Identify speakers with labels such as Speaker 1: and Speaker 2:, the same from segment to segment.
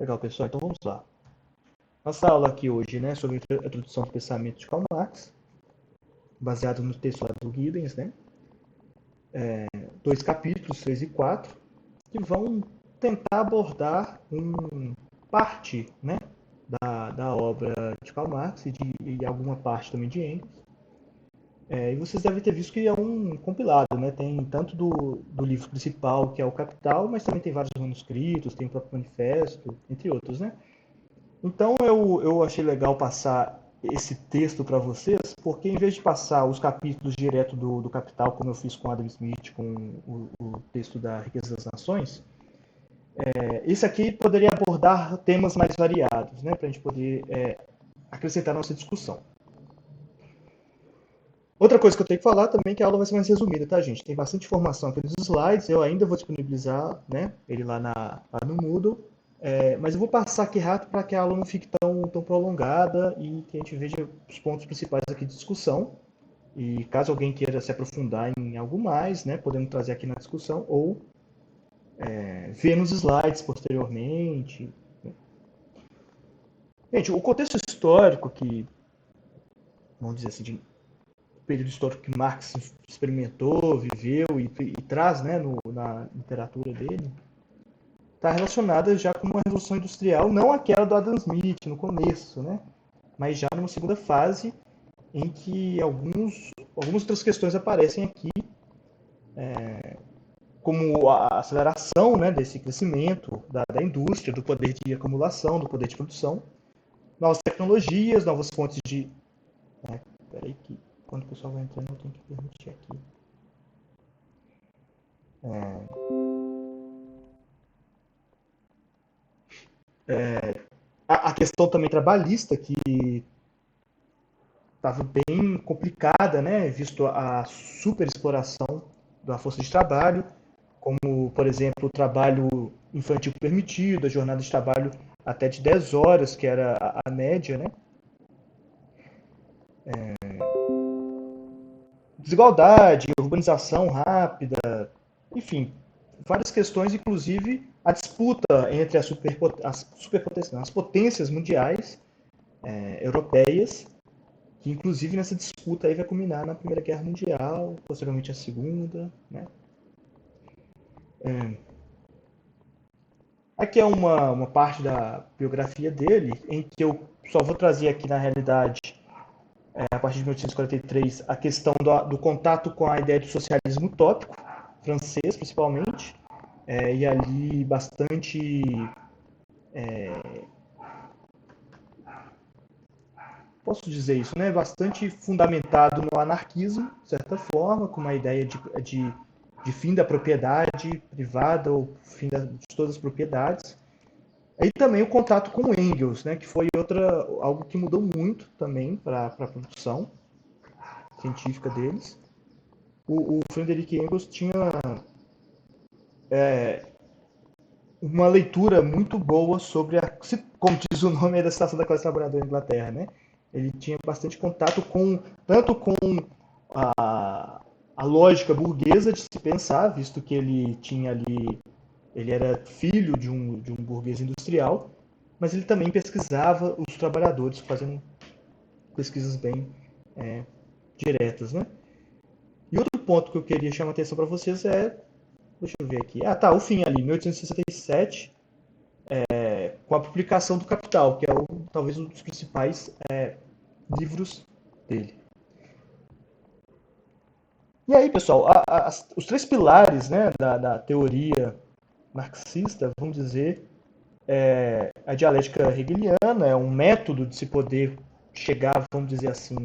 Speaker 1: Legal, pessoal. Então vamos lá. Nossa aula aqui hoje, né, sobre a introdução do pensamento de Karl Marx, baseado no texto lá do Giddens, né? Dois capítulos, 3 e 4, que vão tentar abordar parte, né, da obra de Karl Marx e alguma parte também de Engels. E vocês devem ter visto que é um compilado, né? Tem tanto do livro principal, que é o Capital, mas também tem vários manuscritos, tem o próprio manifesto, entre outros, né? Então eu achei legal passar esse texto para vocês, porque em vez de passar os capítulos direto do Capital, como eu fiz com Adam Smith, com o texto da Riqueza das Nações, esse aqui poderia abordar temas mais variados, né, para a gente poder acrescentar na nossa discussão. Outra coisa que eu tenho que falar também é que a aula vai ser mais resumida, tá, gente? Tem bastante informação aqui nos slides, eu ainda vou disponibilizar, né, ele lá no Moodle, mas eu vou passar aqui rápido para que a aula não fique tão prolongada e que a gente veja os pontos principais aqui de discussão. E caso alguém queira se aprofundar em algo mais, né, podemos trazer aqui na discussão ou ver nos slides posteriormente. Gente, o contexto histórico que, vamos dizer assim, de período histórico que Marx experimentou, viveu e traz, né, na literatura dele, está relacionada já com uma revolução industrial, não aquela do Adam Smith no começo, né, mas já numa segunda fase em que algumas outras questões aparecem aqui, como a aceleração, né, desse crescimento da indústria, do poder de acumulação, do poder de produção, novas tecnologias, novas fontes de... Peraí que quando o pessoal vai entrando eu tenho que permitir aqui. A questão também trabalhista, que estava bem complicada, né, visto a superexploração da força de trabalho, como, por exemplo, o trabalho infantil permitido, a jornada de trabalho até de 10 horas, que era a média, né? Desigualdade, urbanização rápida, enfim, várias questões, inclusive a disputa entre as potências mundiais europeias, que inclusive nessa disputa aí vai culminar na Primeira Guerra Mundial, posteriormente a Segunda, né? Aqui é uma parte da biografia dele, em que eu só vou trazer aqui na realidade, a partir de 1843, a questão do contato com a ideia de socialismo utópico, francês principalmente, e ali bastante, posso dizer isso, né, bastante fundamentado no anarquismo, de certa forma, com uma ideia de fim da propriedade privada ou fim de todas as propriedades. E também o contato com Engels, né, que foi algo que mudou muito também para a produção científica deles. O Friedrich Engels tinha uma leitura muito boa sobre como diz o nome da situação da classe trabalhadora na Inglaterra, né? Ele tinha bastante contato tanto com a lógica burguesa de se pensar, visto que ele era filho de um burguês industrial, mas ele também pesquisava os trabalhadores, fazendo pesquisas bem diretas, né? E outro ponto que eu queria chamar a atenção para vocês deixa eu ver aqui, o fim ali, 1867, com a publicação do Capital, que é talvez um dos principais livros dele. E aí, pessoal, os três pilares, né, da teoria marxista, vamos dizer, a dialética hegeliana é um método de se poder chegar, vamos dizer assim,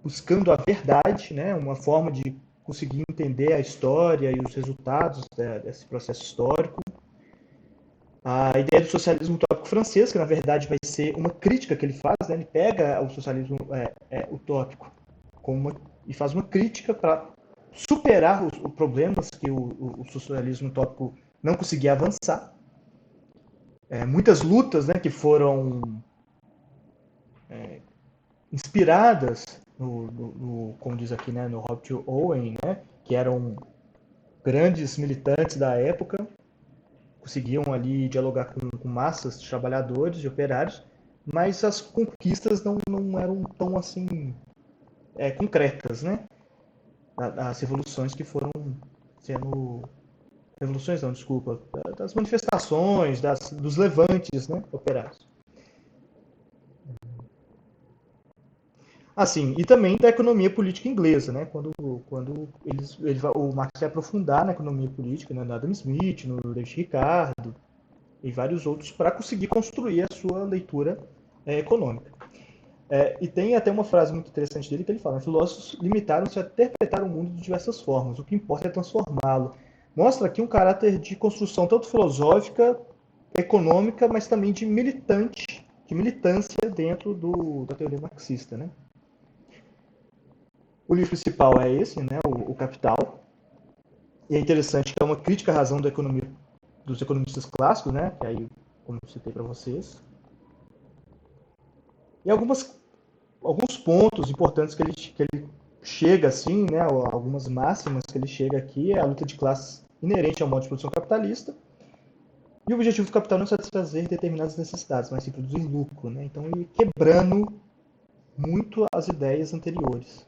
Speaker 1: buscando a verdade, né, uma forma de conseguir entender a história e os resultados desse processo histórico. A ideia do socialismo utópico francês, que na verdade vai ser uma crítica que ele faz, né, ele pega o socialismo utópico e faz uma crítica para superar os problemas que o socialismo utópico não conseguia avançar. Muitas lutas, né, que foram inspiradas como diz aqui, né, no Robert Owen, né, que eram grandes militantes da época, conseguiam ali dialogar com massas de trabalhadores e operários, mas as conquistas não eram tão assim concretas, né? As revoluções que foram sendo revoluções não, desculpa, das manifestações, dos levantes, né, operários. Assim, e também da economia política inglesa, né? Quando o Marx vai aprofundar na economia política, né, no Adam Smith, no David Ricardo e vários outros, para conseguir construir a sua leitura econômica. E tem até uma frase muito interessante dele que ele fala: filósofos limitaram-se a interpretar o mundo de diversas formas, o que importa é transformá-lo. Mostra aqui um caráter de construção tanto filosófica, econômica, mas também de militância dentro da teoria marxista, né? O livro principal é esse, né, o Capital. E é interessante que é uma crítica à razão da economia dos economistas clássicos, né, que aí, como eu citei para vocês. E alguns pontos importantes que ele chega assim, né, algumas máximas que ele chega aqui é a luta de classes inerente ao modo de produção capitalista. E o objetivo do capital não é satisfazer determinadas necessidades, mas sim produzir lucro, né? Então ele quebrando muito as ideias anteriores.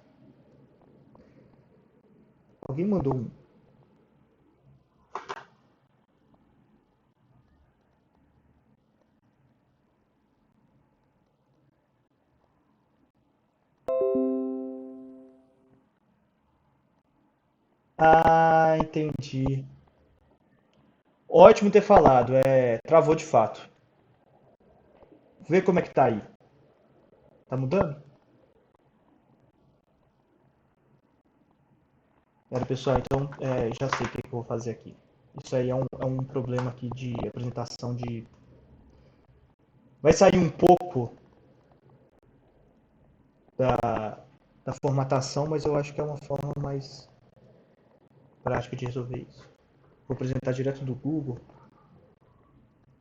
Speaker 1: Alguém mandou um. Ah, entendi. Ótimo ter falado. Travou de fato. Vê como é que tá aí. Tá mudando? Pessoal, então já sei o que eu vou fazer aqui. Isso aí é um problema aqui de apresentação de. Vai sair um pouco da formatação, mas eu acho que é uma forma mais prática de resolver isso. Vou apresentar direto do Google.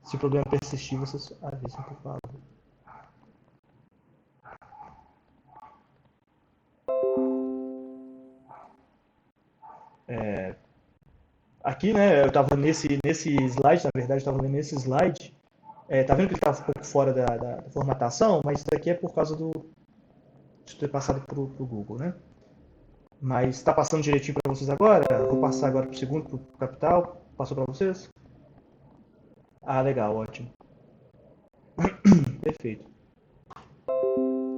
Speaker 1: Se o problema persistir, vocês avisam, por favor. Aqui, né, eu estava nesse slide, na verdade, estava vendo nesse slide. Tá vendo que ele estava um pouco fora da formatação, mas isso daqui é por causa de ter passado para o Google, né? Mas está passando direitinho para vocês agora? Vou passar agora para o segundo, para o Capital. Passou para vocês? Ah, legal, ótimo. Perfeito.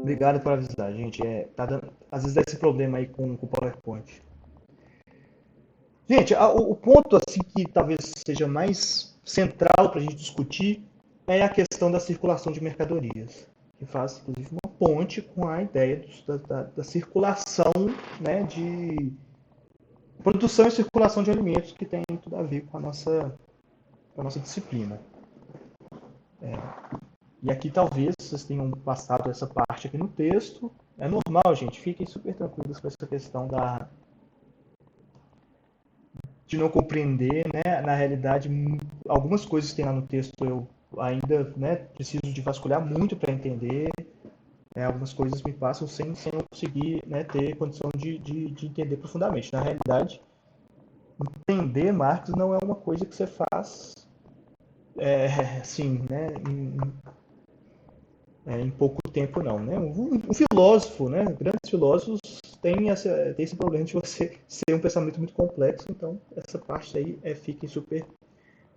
Speaker 1: Obrigado por avisar, gente. Às vezes dá esse problema aí com o PowerPoint. Gente, o ponto assim que talvez seja mais central para a gente discutir é a questão da circulação de mercadorias, que faz inclusive uma ponte com a ideia da circulação, né, de produção e circulação de alimentos, que tem tudo a ver com a nossa disciplina. E aqui talvez vocês tenham passado essa parte aqui no texto. É normal, gente, fiquem super tranquilos com essa questão de não compreender, né? Na realidade, algumas coisas que tem lá no texto eu ainda, né, preciso de vasculhar muito para entender. Algumas coisas me passam sem eu conseguir, né, ter condição de entender profundamente. Na realidade, entender Marx não é uma coisa que você faz assim, né, em pouco tempo, não. Né? Um filósofo, né, grandes filósofos tem esse problema de você ser um pensamento muito complexo, então essa parte aí fiquem super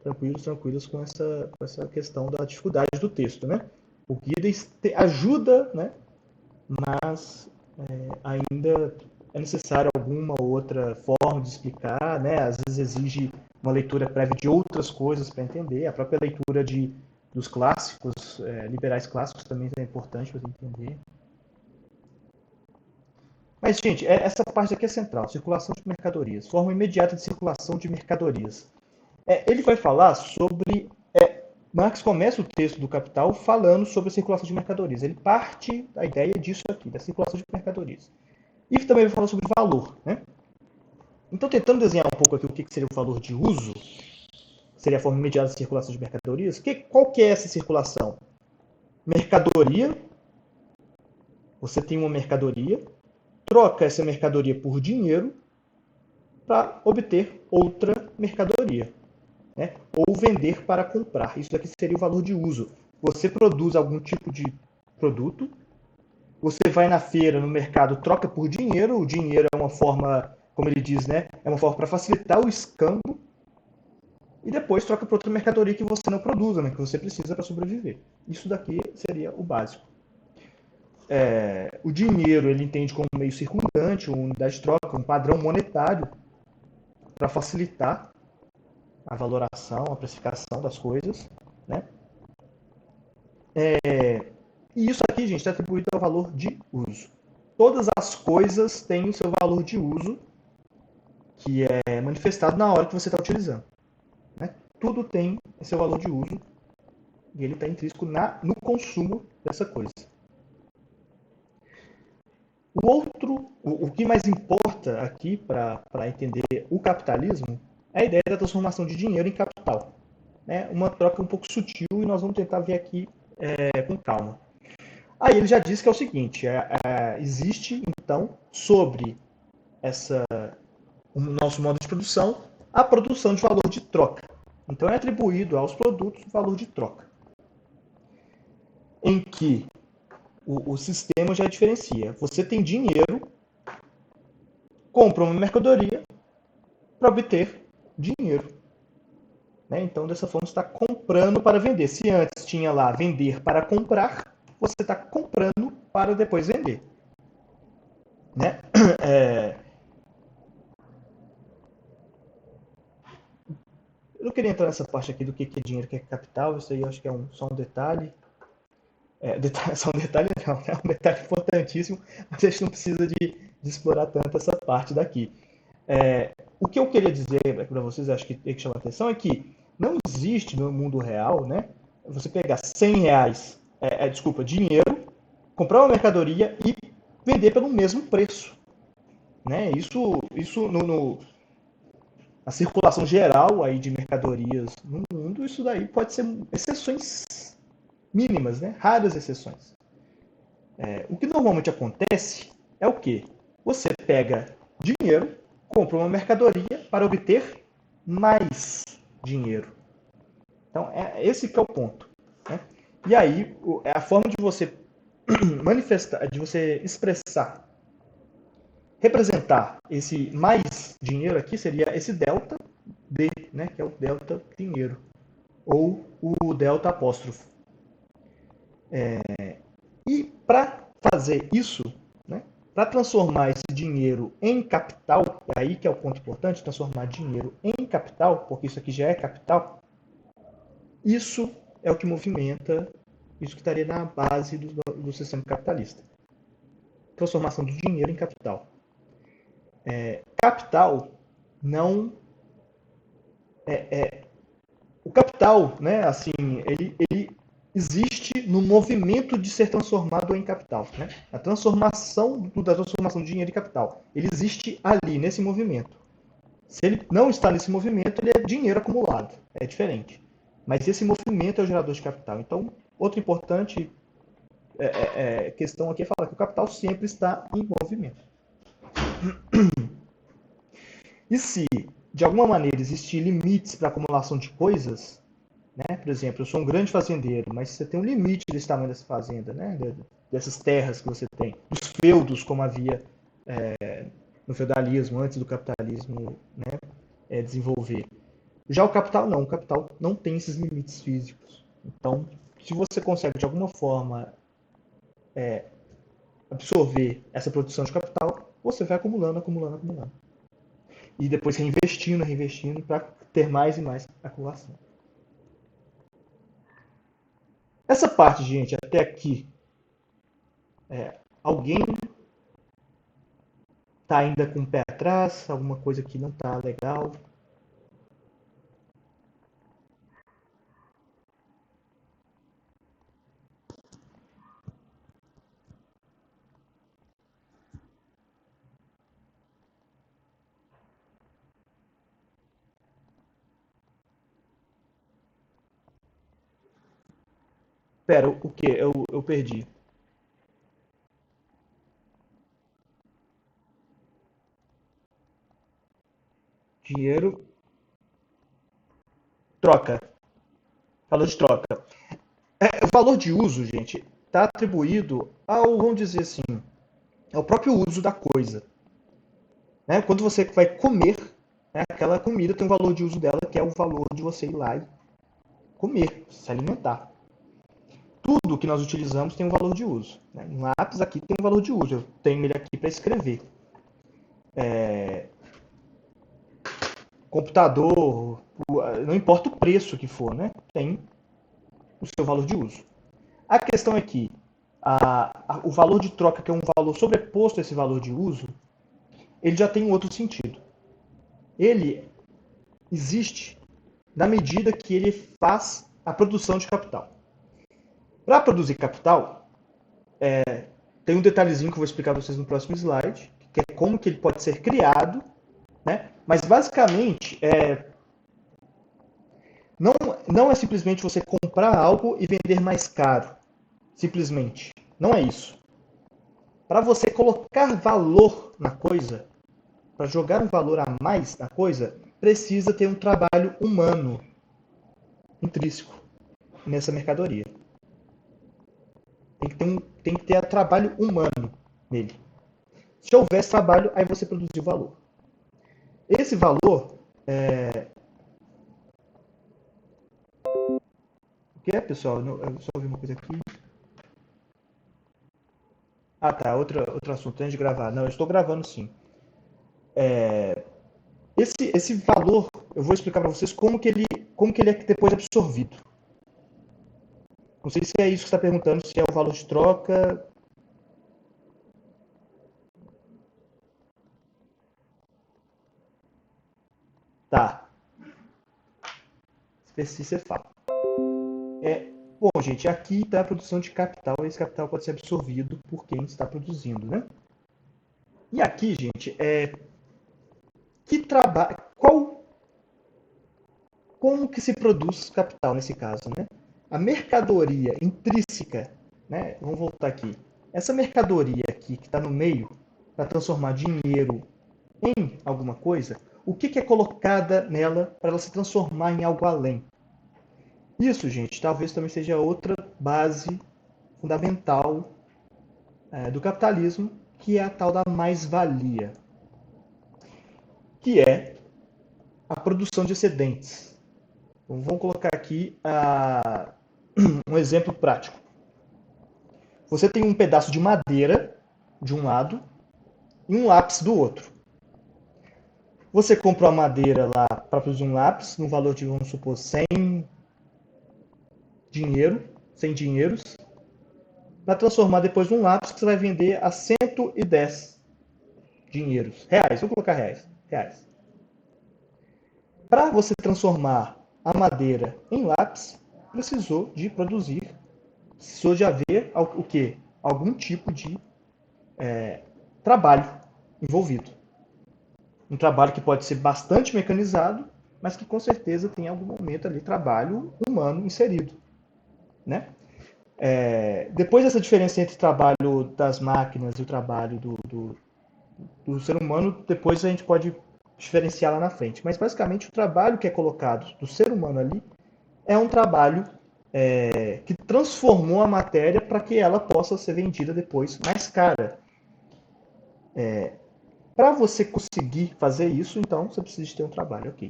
Speaker 1: tranquilos com essa questão da dificuldade do texto. Né? O Giddens ajuda, né, mas ainda é necessário alguma outra forma de explicar, né? Às vezes exige uma leitura prévia de outras coisas para entender, a própria leitura dos clássicos, liberais clássicos também é importante para entender. Mas, gente, essa parte aqui é central, circulação de mercadorias, forma imediata de circulação de mercadorias. Ele vai falar sobre. Marx começa o texto do Capital falando sobre a circulação de mercadorias. Ele parte da ideia disso aqui, da circulação de mercadorias. E também vai falar sobre valor. Né? Então, tentando desenhar um pouco aqui o que seria o valor de uso, seria a forma imediata de circulação de mercadorias. Qual que é essa circulação? Mercadoria. Você tem uma mercadoria, troca essa mercadoria por dinheiro para obter outra mercadoria. né? Ou vender para comprar. Isso daqui seria o valor de uso. Você produz algum tipo de produto, você vai na feira, no mercado, troca por dinheiro. O dinheiro é uma forma, como ele diz, né? É uma forma para facilitar o escambo. E depois troca por outra mercadoria que você não produza, né? Que você precisa para sobreviver. Isso daqui seria o básico. O dinheiro ele entende como meio circundante, uma unidade de troca, um padrão monetário para facilitar a valoração, a precificação das coisas, né? E isso aqui, gente, está atribuído ao valor de uso. Todas as coisas têm o seu valor de uso, que é manifestado na hora que você está utilizando. Né? Tudo tem seu valor de uso e ele está intrínseco no consumo dessa coisa. O que mais importa aqui para entender o capitalismo é a ideia da transformação de dinheiro em capital. Né? Uma troca um pouco sutil e nós vamos tentar ver aqui com calma. Aí ele já diz que é o seguinte: existe então sobre o nosso modo de produção a produção de valor de troca. Então é atribuído aos produtos o valor de troca, em que o sistema já diferencia. Você tem dinheiro, compra uma mercadoria para obter dinheiro. Né? Então, dessa forma, você está comprando para vender. Se antes tinha lá vender para comprar, você está comprando para depois vender. Né? Eu não queria entrar nessa parte aqui do que é dinheiro, o que é capital. Isso aí eu acho que é só um detalhe. Só um detalhe não, é um detalhe importantíssimo, mas a gente não precisa de explorar tanto essa parte daqui. O que eu queria dizer para vocês, acho que tem que chamar a atenção, é que não existe no mundo real, né? Você pegar 100 reais, desculpa, dinheiro, comprar uma mercadoria e vender pelo mesmo preço. Né? Isso na circulação geral aí de mercadorias no mundo, isso daí pode ser exceções mínimas, né? Raras exceções. O que normalmente acontece é o quê? Você pega dinheiro, compra uma mercadoria para obter mais dinheiro. Então, esse que é o ponto. Né? E aí, a forma de você manifestar, de você expressar, representar esse mais dinheiro aqui seria esse delta D, né? Que é o delta dinheiro, ou o delta apóstrofo. E para fazer isso, né, para transformar esse dinheiro em capital, é aí que é o ponto importante, transformar dinheiro em capital, porque isso aqui já é capital, isso é o que movimenta, isso que estaria na base do sistema capitalista. Transformação do dinheiro em capital. Capital não o capital, né, assim, ele existe no movimento de ser transformado em capital, né? A transformação da transformação de dinheiro em capital, ele existe ali nesse movimento. Se ele não está nesse movimento, ele é dinheiro acumulado, é diferente. Mas esse movimento é o gerador de capital. Então, outra importante questão aqui é falar que o capital sempre está em movimento. E se, de alguma maneira, existir limites para a acumulação de coisas, né? Por exemplo, eu sou um grande fazendeiro, mas você tem um limite desse tamanho dessa fazenda, né? Dessas terras que você tem, dos feudos, como havia no feudalismo, antes do capitalismo, né? Desenvolver. Já o capital não, o capital não tem esses limites físicos. Então, se você consegue de alguma forma absorver essa produção de capital, você vai acumulando, acumulando, acumulando. E depois reinvestindo, reinvestindo para ter mais e mais acumulação. Essa parte, gente, até aqui, alguém está ainda com o pé atrás, alguma coisa que não está legal? Pera, o que? Eu perdi. Dinheiro Troca. Valor de troca. O valor de uso, gente, está atribuído ao, vamos dizer assim, ao próprio uso da coisa. Né? Quando você vai comer, né, aquela comida tem um valor de uso dela, que é o valor de você ir lá e comer, se alimentar. Tudo que nós utilizamos tem um valor de uso. Né? Um lápis aqui tem um valor de uso, eu tenho ele aqui para escrever. Computador, não importa o preço que for, né? Tem o seu valor de uso. A questão é que o valor de troca, que é um valor sobreposto a esse valor de uso, ele já tem um outro sentido. Ele existe na medida que ele faz a produção de capital. Para produzir capital, tem um detalhezinho que eu vou explicar para vocês no próximo slide, que é como que ele pode ser criado, né? Mas basicamente não, não é simplesmente você comprar algo e vender mais caro. Simplesmente. Não é isso. Para você colocar valor na coisa, para jogar um valor a mais na coisa, precisa ter um trabalho humano intrínseco nessa mercadoria. Tem que ter trabalho humano nele. Se houver esse trabalho, aí você produziu valor. Esse valor o que é, pessoal? Eu só ouvi uma coisa aqui. Ah, tá. Outro assunto antes de gravar. Não, eu estou gravando sim. Esse valor, eu vou explicar para vocês como que ele é depois absorvido. Não sei se é isso que você está perguntando, se é o valor de troca. Tá. Se você fala. Bom, gente, aqui está a produção de capital. Esse capital pode ser absorvido por quem está produzindo, né? E aqui, gente, que trabalho, como que se produz capital nesse caso, né? A mercadoria intrínseca, né? Vamos voltar aqui. Essa mercadoria aqui que está no meio para transformar dinheiro em alguma coisa, o que é colocada nela para ela se transformar em algo além? Isso, gente, talvez também seja outra base fundamental do capitalismo, que é a tal da mais-valia, que é a produção de excedentes. Então, vamos colocar aqui um exemplo prático. Você tem um pedaço de madeira de um lado e um lápis do outro. Você comprou a madeira lá para produzir um lápis no valor de, vamos supor, 100 dinheiros, para transformar depois num lápis que você vai vender a 110 dinheiros. Reais, vou colocar reais. Para você transformar a madeira em lápis, precisou de produzir, precisou de haver o quê? Algum tipo de trabalho envolvido. Um trabalho que pode ser bastante mecanizado, mas que com certeza tem em algum momento ali trabalho humano inserido, né? Depois dessa diferença entre o trabalho das máquinas e o trabalho do ser humano, depois a gente pode diferenciar lá na frente. Mas basicamente o trabalho que é colocado do ser humano ali é um trabalho que transformou a matéria para que ela possa ser vendida depois mais cara. Para você conseguir fazer isso, então você precisa de ter um trabalho, ok.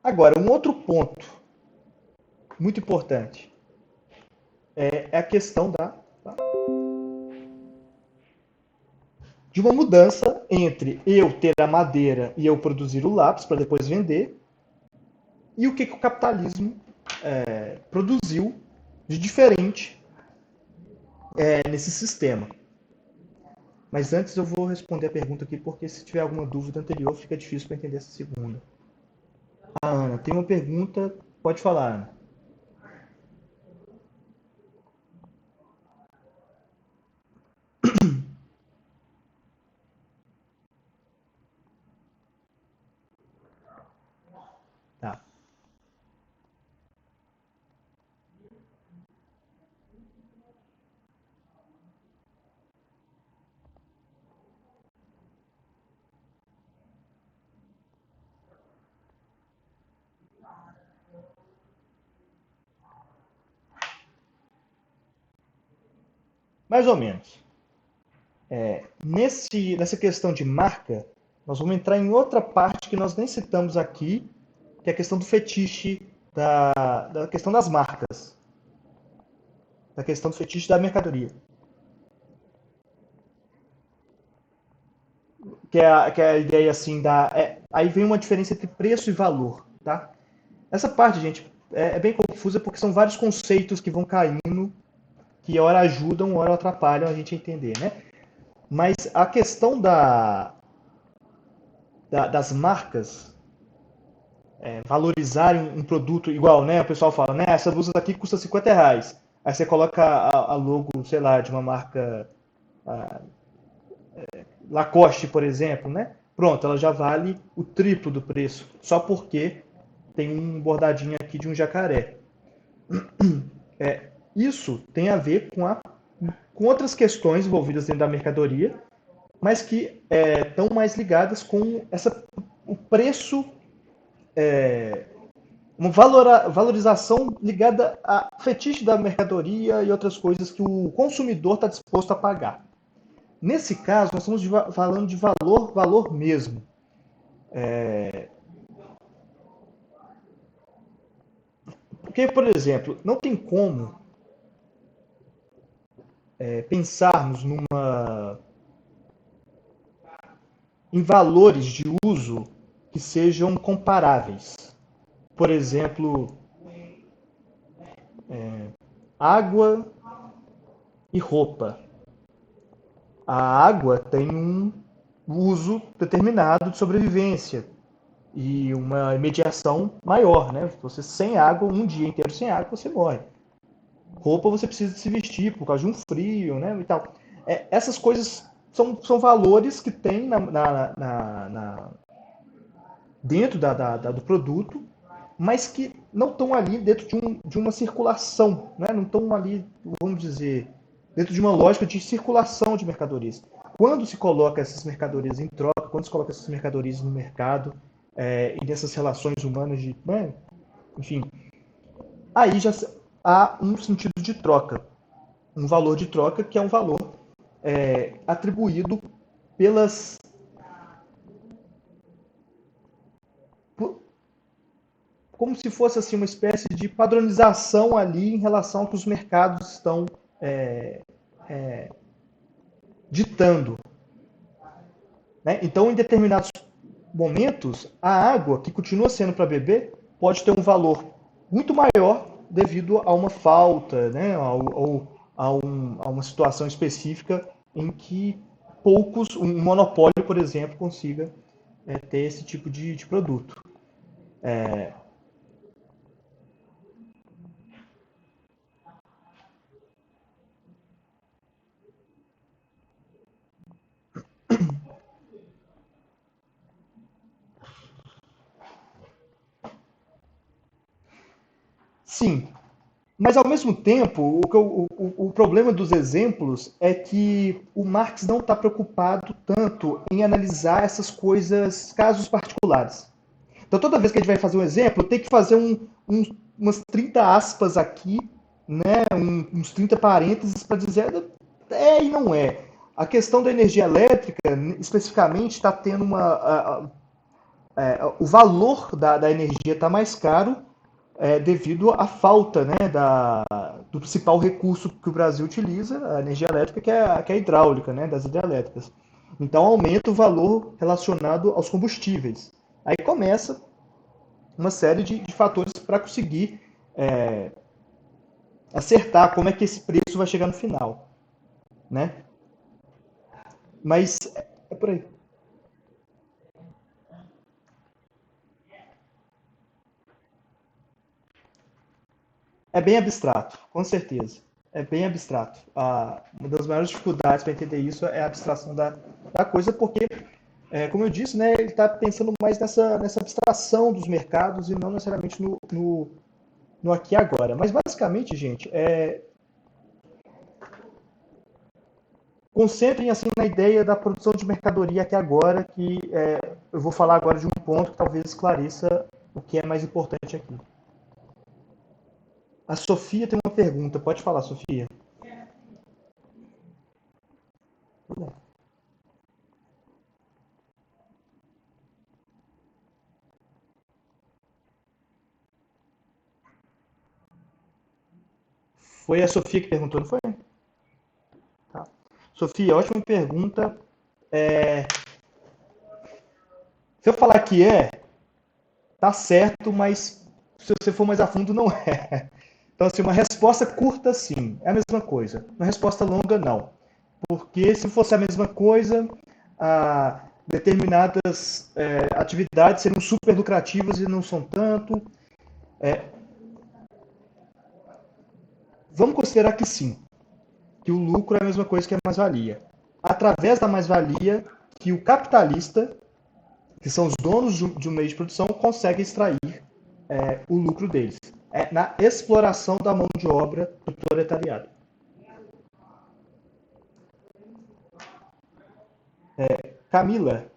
Speaker 1: Agora, um outro ponto muito importante é a questão de uma mudança entre eu ter a madeira e eu produzir o lápis para depois vender, e o que o capitalismo produziu de diferente nesse sistema. Mas antes eu vou responder a pergunta aqui, porque se tiver alguma dúvida anterior, fica difícil para entender essa segunda. Ana, tem uma pergunta, pode falar, Ana. Tá. Mais ou menos. Nessa questão de marca, nós vamos entrar em outra parte que nós nem citamos aqui, que é a questão do fetiche da questão das marcas, da questão do fetiche da mercadoria. Que é a ideia assim aí vem uma diferença entre preço e valor, tá? Essa parte, gente, é bem confusa porque são vários conceitos que vão caindo, que hora ajudam, hora atrapalham a gente a entender, né? Mas a questão das marcas valorizarem um produto igual, né? O pessoal fala, né? Essa blusa daqui custa R$ 50. Aí você coloca a logo, sei lá, de uma marca Lacoste, por exemplo, né? Pronto, ela já vale o triplo do preço, só porque tem um bordadinho aqui de um jacaré. Isso tem a ver com outras questões envolvidas dentro da mercadoria, mas que estão mais ligadas com o preço, uma valorização ligada a fetiche da mercadoria e outras coisas que o consumidor está disposto a pagar. Nesse caso, nós estamos falando de valor, valor mesmo. Porque, por exemplo, não tem como pensarmos em valores de uso que sejam comparáveis. Por exemplo, água e roupa. A água tem um uso determinado de sobrevivência e uma mediação maior, né? Você sem água, um dia inteiro sem água, você morre. Roupa você precisa se vestir por causa de um frio, né? E tal. Essas coisas são valores que tem dentro do produto, mas que não estão ali dentro de uma circulação, né? Não estão ali, vamos dizer, dentro de uma lógica de circulação de mercadorias. Quando se coloca essas mercadorias em troca, quando se coloca essas mercadorias no mercado, e dessas relações humanas né? Enfim, aí já há um sentido de troca, um valor de troca que é um valor atribuído pelas como se fosse assim uma espécie de padronização ali em relação ao que os mercados estão ditando. Né? Então, em determinados momentos, a água que continua sendo para beber pode ter um valor muito maior devido a uma falta, né? ou a uma situação específica em que um monopólio, por exemplo, consiga ter esse tipo de produto. Sim, mas, ao mesmo tempo, o problema dos exemplos é que o Marx não está preocupado tanto em analisar essas coisas, casos particulares. Então, toda vez que a gente vai fazer um exemplo, tem que fazer umas 30 aspas aqui, né, uns 30 parênteses para dizer e não é. A questão da energia elétrica, especificamente, está tendo o valor da energia está mais caro devido à falta, né, do principal recurso que o Brasil utiliza, a energia elétrica, que é a hidráulica, né, das hidrelétricas. Então aumenta o valor relacionado aos combustíveis. Aí começa uma série de fatores para conseguir acertar como é que esse preço vai chegar no final, né? Mas é por aí. É bem abstrato, com certeza. É bem abstrato. Uma das maiores dificuldades para entender isso é a abstração da coisa, porque, como eu disse, né, ele está pensando mais nessa abstração dos mercados e não necessariamente no aqui e agora. Mas, basicamente, gente, concentrem assim na ideia da produção de mercadoria aqui agora, que eu vou falar agora de um ponto que talvez esclareça o que é mais importante aqui. A Sofia tem uma pergunta. Pode falar, Sofia. Foi a Sofia que perguntou, não foi? Tá. Sofia, ótima pergunta. Se eu falar que tá certo, mas se você for mais a fundo, não é. Então, assim, uma resposta curta, sim, é a mesma coisa. Uma resposta longa, não. Porque se fosse a mesma coisa, determinadas atividades seriam super lucrativas e não são tanto. Vamos considerar que sim, que o lucro é a mesma coisa que a mais-valia. Através da mais-valia, que o capitalista, que são os donos de um meio de produção, consegue extrair o lucro deles. É na exploração da mão de obra do proletariado. Camila,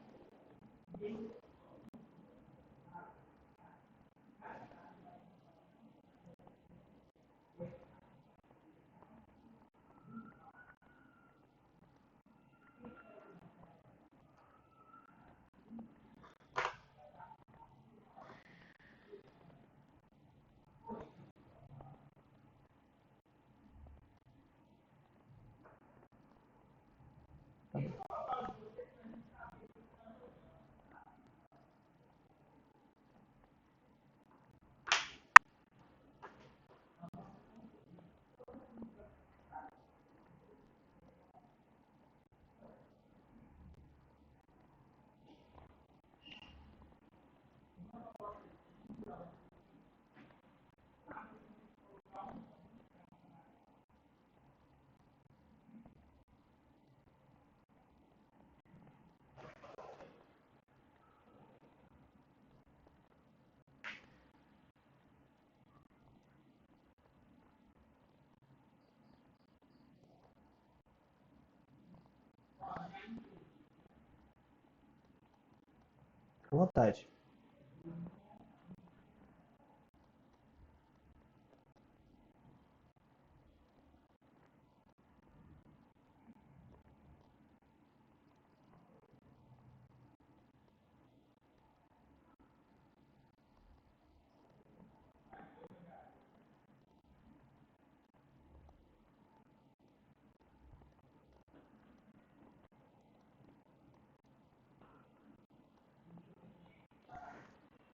Speaker 1: à vontade.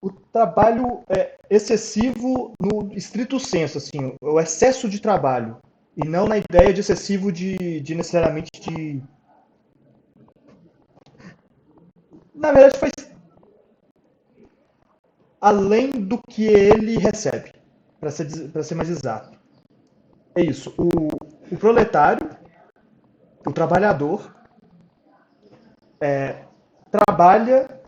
Speaker 1: O trabalho é excessivo no estrito senso, assim, o excesso de trabalho, e não na ideia de excessivo de necessariamente de. Na verdade, faz além do que ele recebe, para ser mais exato. É isso. O proletário, o trabalhador, trabalha,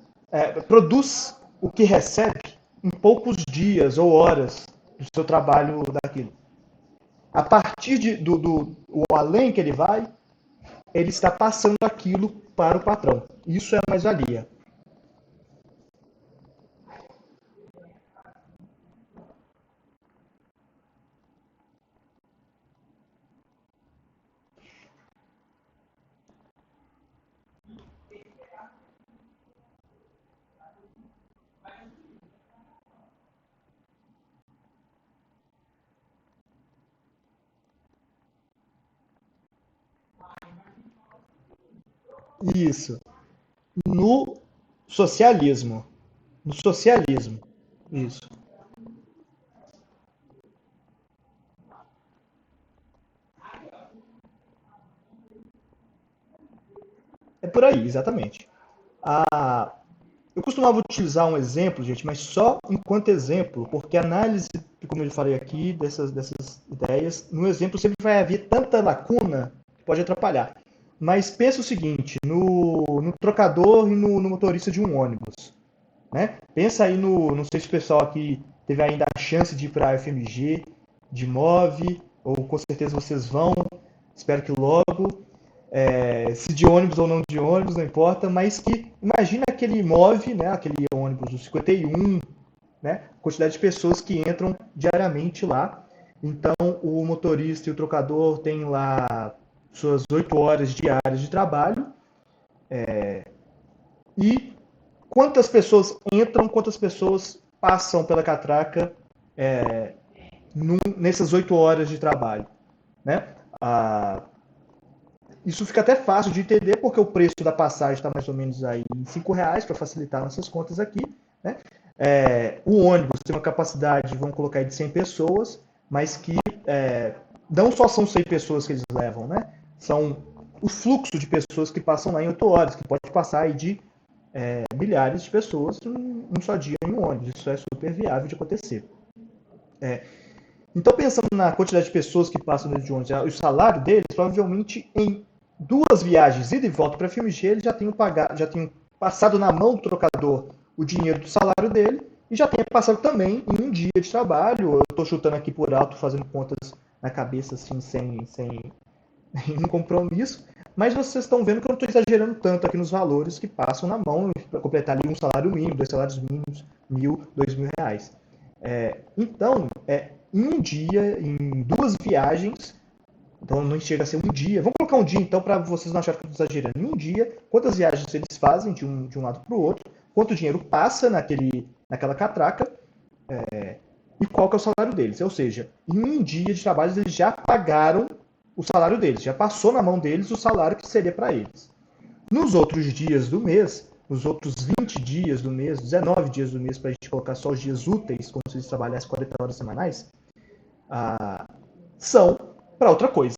Speaker 1: produz o que recebe em poucos dias ou horas do seu trabalho daquilo. A partir do além que ele vai, ele está passando aquilo para o patrão. Isso é mais-valia. Isso. No socialismo. No socialismo. Isso. É por aí, exatamente. A, eu costumava utilizar um exemplo, gente, mas só enquanto exemplo, porque a análise, como eu falei aqui, dessas ideias, no exemplo sempre vai haver tanta lacuna que pode atrapalhar. Mas pensa o seguinte, no trocador e no motorista de um ônibus. Né? Pensa aí no. Não sei se o pessoal aqui teve ainda a chance de ir para a FMG, de MOV, ou com certeza vocês vão, espero que logo. Se de ônibus ou não de ônibus, não importa, mas que imagina aquele MOV, né, aquele ônibus do 51, né, quantidade de pessoas que entram diariamente lá. Então o motorista e o trocador têm lá suas 8 horas diárias de trabalho, e quantas pessoas entram, quantas pessoas passam pela catraca nessas 8 horas de trabalho, né? Isso fica até fácil de entender porque o preço da passagem está mais ou menos aí em R$ 5 para facilitar nossas contas aqui, né? O ônibus tem uma capacidade, vamos colocar aí, de 100 pessoas, mas que não só são 100 pessoas que eles levam, né? São o fluxo de pessoas que passam lá em 8 horas, que pode passar aí de milhares de pessoas em um só dia em um ônibus. Isso é super viável de acontecer. Então, pensando na quantidade de pessoas que passam dentro de ônibus, o salário deles, provavelmente em 2 viagens, ida e volta para FMG, eles já tenham passado na mão do trocador o dinheiro do salário dele e já tenha passado também em um dia de trabalho. Eu estou chutando aqui por alto, fazendo contas na cabeça, assim, sem nenhum compromisso, mas vocês estão vendo que eu não estou exagerando tanto aqui nos valores que passam na mão para completar ali um salário mínimo, 2 salários mínimos, R$ 1.000, R$ 2.000. Então, em um dia, em 2 viagens, então não chega a ser um dia. Vamos colocar um dia, então, para vocês não acharem que eu estou exagerando. Em um dia, quantas viagens eles fazem de um lado para o outro, quanto dinheiro passa naquela catraca, e qual que é o salário deles. Ou seja, em um dia de trabalho eles já pagaram o salário deles, já passou na mão deles o salário que seria para eles. Nos outros dias do mês, nos outros 20 dias do mês, 19 dias do mês, para a gente colocar só os dias úteis, como se eles trabalhassem 40 horas semanais, são para outra coisa.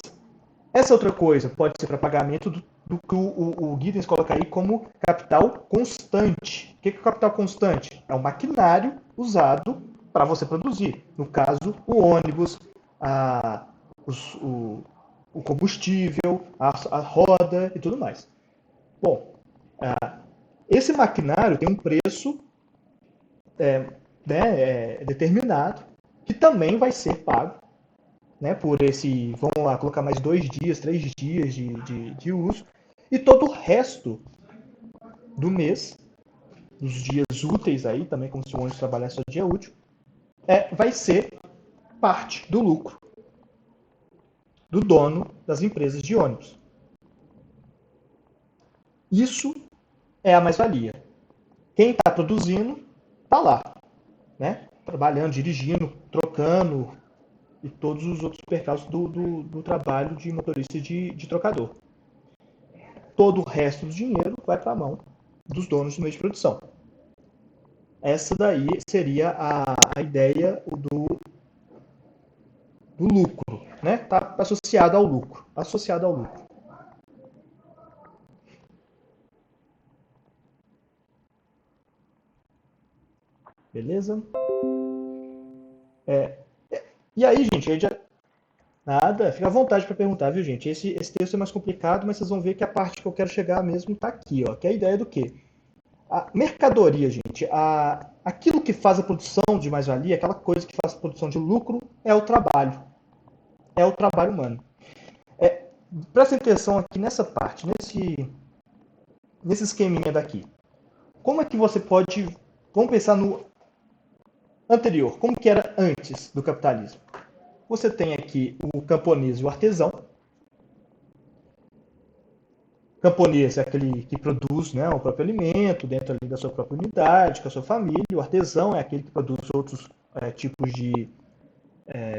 Speaker 1: Essa outra coisa pode ser para pagamento do que o Giddens coloca aí como capital constante. O que é o capital constante? É um maquinário usado para você produzir. No caso, o ônibus, o combustível, a roda e tudo mais. Bom, esse maquinário tem um preço determinado, que também vai ser pago, né, por esse, vamos lá, colocar mais 2 dias, 3 dias de uso, e todo o resto do mês, dos dias úteis aí, também como se o ônibus trabalhasse só dia útil, vai ser parte do lucro do dono das empresas de ônibus. Isso é a mais-valia. Quem está produzindo está lá, né? Trabalhando, dirigindo, trocando e todos os outros percalços do trabalho de motorista de trocador. Todo o resto do dinheiro vai para a mão dos donos do meio de produção. Essa daí seria a ideia do lucro, né? Está associado ao lucro. Associado ao lucro. Beleza? E aí, gente, nada, fica à vontade para perguntar, viu, gente? Esse texto é mais complicado, mas vocês vão ver que a parte que eu quero chegar mesmo está aqui, ó, que é a ideia do quê? A mercadoria, gente, aquilo que faz a produção de mais-valia, aquela coisa que faz a produção de lucro, é o trabalho. É o trabalho humano. Presta atenção aqui nessa parte, nesse esqueminha daqui. Como é que você pode... Vamos pensar no anterior, como que era antes do capitalismo. Você tem aqui o camponês e o artesão. O camponês é aquele que produz, né, o próprio alimento dentro ali da sua própria unidade, com a sua família. O artesão é aquele que produz outros tipos de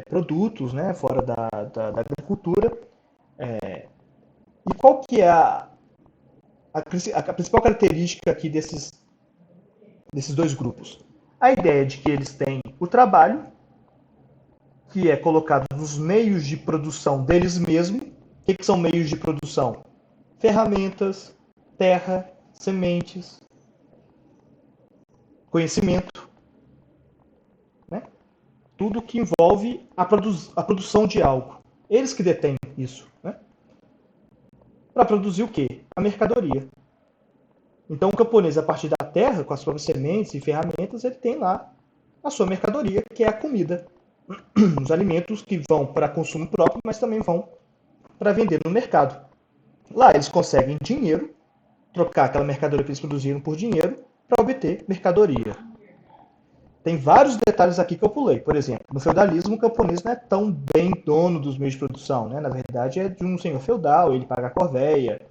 Speaker 1: produtos, né, fora da agricultura. E qual que é a principal característica aqui desses 2 grupos? A ideia de que eles têm o trabalho, que é colocado nos meios de produção deles mesmos. O que são meios de produção? Ferramentas, terra, sementes, conhecimento, né? Tudo que envolve a produção de algo. Eles que detêm isso, né? Para produzir o quê? A mercadoria. Então, o camponês, a partir da terra, com as próprias sementes e ferramentas, ele tem lá a sua mercadoria, que é a comida. Os alimentos que vão para consumo próprio, mas também vão para vender no mercado. Lá eles conseguem dinheiro, trocar aquela mercadoria que eles produziram por dinheiro, para obter mercadoria. Tem vários detalhes aqui que eu pulei. Por exemplo, no feudalismo, o camponês não é tão bem dono dos meios de produção, né? Na verdade, é de um senhor feudal, ele paga a corveia,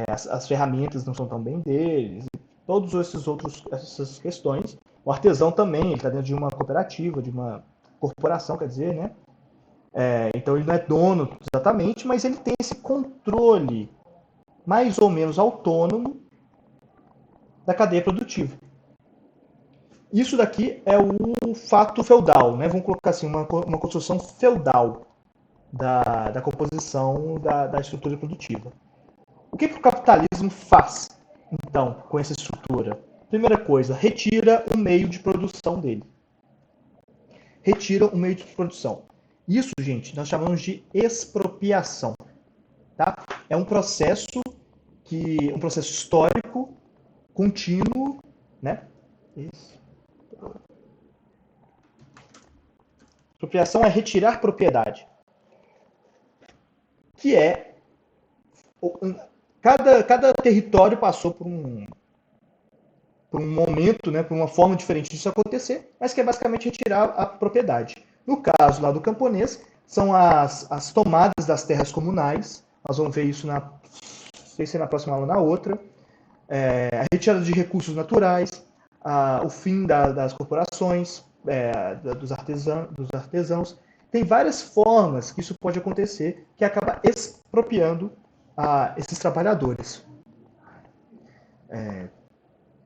Speaker 1: as ferramentas não são tão bem deles, todos essas questões. O artesão também, ele está dentro de uma cooperativa, de uma corporação, quer dizer, né? Então ele não é dono exatamente, mas ele tem esse controle mais ou menos autônomo da cadeia produtiva. Isso daqui é o fato feudal, né? Vamos colocar assim, uma construção feudal da composição da estrutura produtiva. O que o capitalismo faz, então, com essa estrutura? Primeira coisa, retira o meio de produção dele. Retira o meio de produção. Isso, gente, nós chamamos de expropriação. Tá? É um processo histórico, contínuo, né? Isso. Expropriação é retirar propriedade. Que é cada território passou por um momento, né, por uma forma diferente disso acontecer, mas que é basicamente retirar a propriedade. No caso lá do camponês, são as tomadas das terras comunais, nós vamos ver isso não sei se na próxima aula ou na outra, a retirada de recursos naturais, o fim das corporações, dos artesãos. Tem várias formas que isso pode acontecer, que acaba expropriando esses trabalhadores.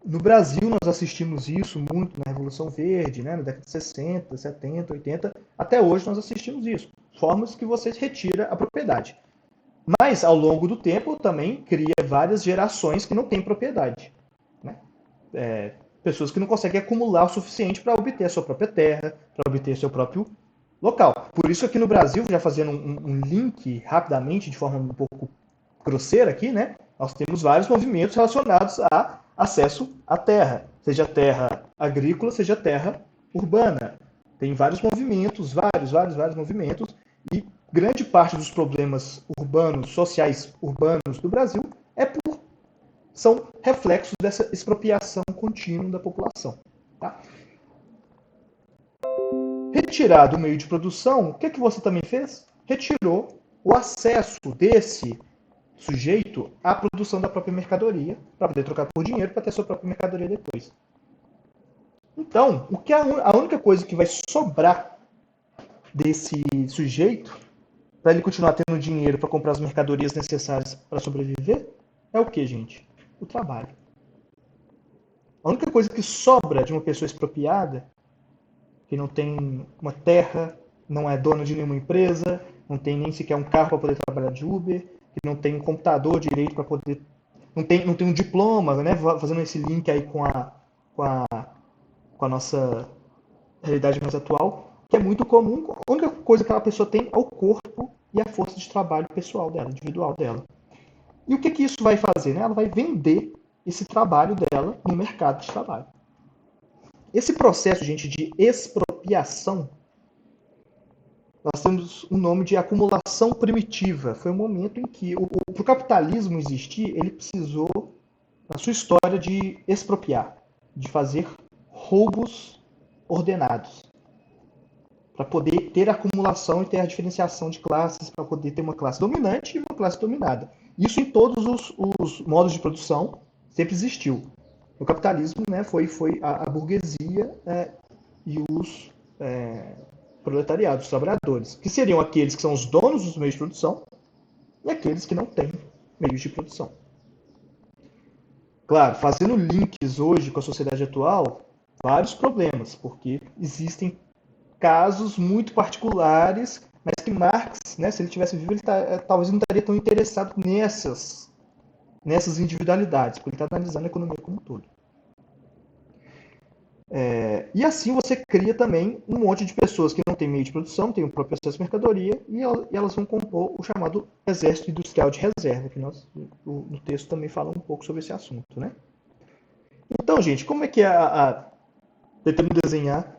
Speaker 1: No Brasil, nós assistimos isso muito na Revolução Verde, né, na década de 60, 70, 80. Até hoje nós assistimos isso. Formas que você retira a propriedade. Mas, ao longo do tempo, também cria várias gerações que não têm propriedade. Né? Pessoas que não conseguem acumular o suficiente para obter a sua própria terra, para obter seu próprio local. Por isso, aqui no Brasil, já fazendo um link rapidamente, de forma um pouco grosseira aqui, né? Nós temos vários movimentos relacionados a acesso à terra, seja terra agrícola, seja terra urbana. Tem vários movimentos, vários movimentos, e grande parte dos problemas urbanos, sociais urbanos do Brasil são reflexos dessa expropriação contínua da população. Tá? Retirar do meio de produção, o que você também fez? Retirou o acesso desse sujeito à produção da própria mercadoria, para poder trocar por dinheiro, para ter sua própria mercadoria depois. Então, a única coisa que vai sobrar desse sujeito, para ele continuar tendo dinheiro para comprar as mercadorias necessárias para sobreviver, é o que, gente? O trabalho. A única coisa que sobra de uma pessoa expropriada, que não tem uma terra, não é dona de nenhuma empresa, não tem nem sequer um carro para poder trabalhar de Uber, que não tem um computador direito para poder... Não tem um diploma, né? Fazendo esse link aí com a nossa realidade mais atual, que é muito comum. A única coisa que aquela pessoa tem é o corpo e a força de trabalho pessoal dela, individual dela. E o que isso vai fazer? Né? Ela vai vender esse trabalho dela no mercado de trabalho. Esse processo, gente, de expropriação, nós temos um nome de acumulação primitiva. Foi um momento em que, para o capitalismo existir, ele precisou, na sua história, de expropriar, de fazer roubos ordenados, para poder ter acumulação e ter a diferenciação de classes, para poder ter uma classe dominante e uma classe dominada. Isso em todos os modos de produção sempre existiu. No capitalismo, né, foi a burguesia e os proletariados, os trabalhadores, que seriam aqueles que são os donos dos meios de produção e aqueles que não têm meios de produção. Claro, fazendo links hoje com a sociedade atual, vários problemas, porque existem casos muito particulares, mas que Marx, né, se ele tivesse vivo, ele talvez não estaria tão interessado nessas individualidades, porque ele está analisando a economia como um todo. E assim você cria também um monte de pessoas que não têm meio de produção, têm o próprio acesso à mercadoria, e elas vão compor o chamado exército industrial de reserva, que no texto também fala um pouco sobre esse assunto. Né? Então, gente, como é que tentando desenhar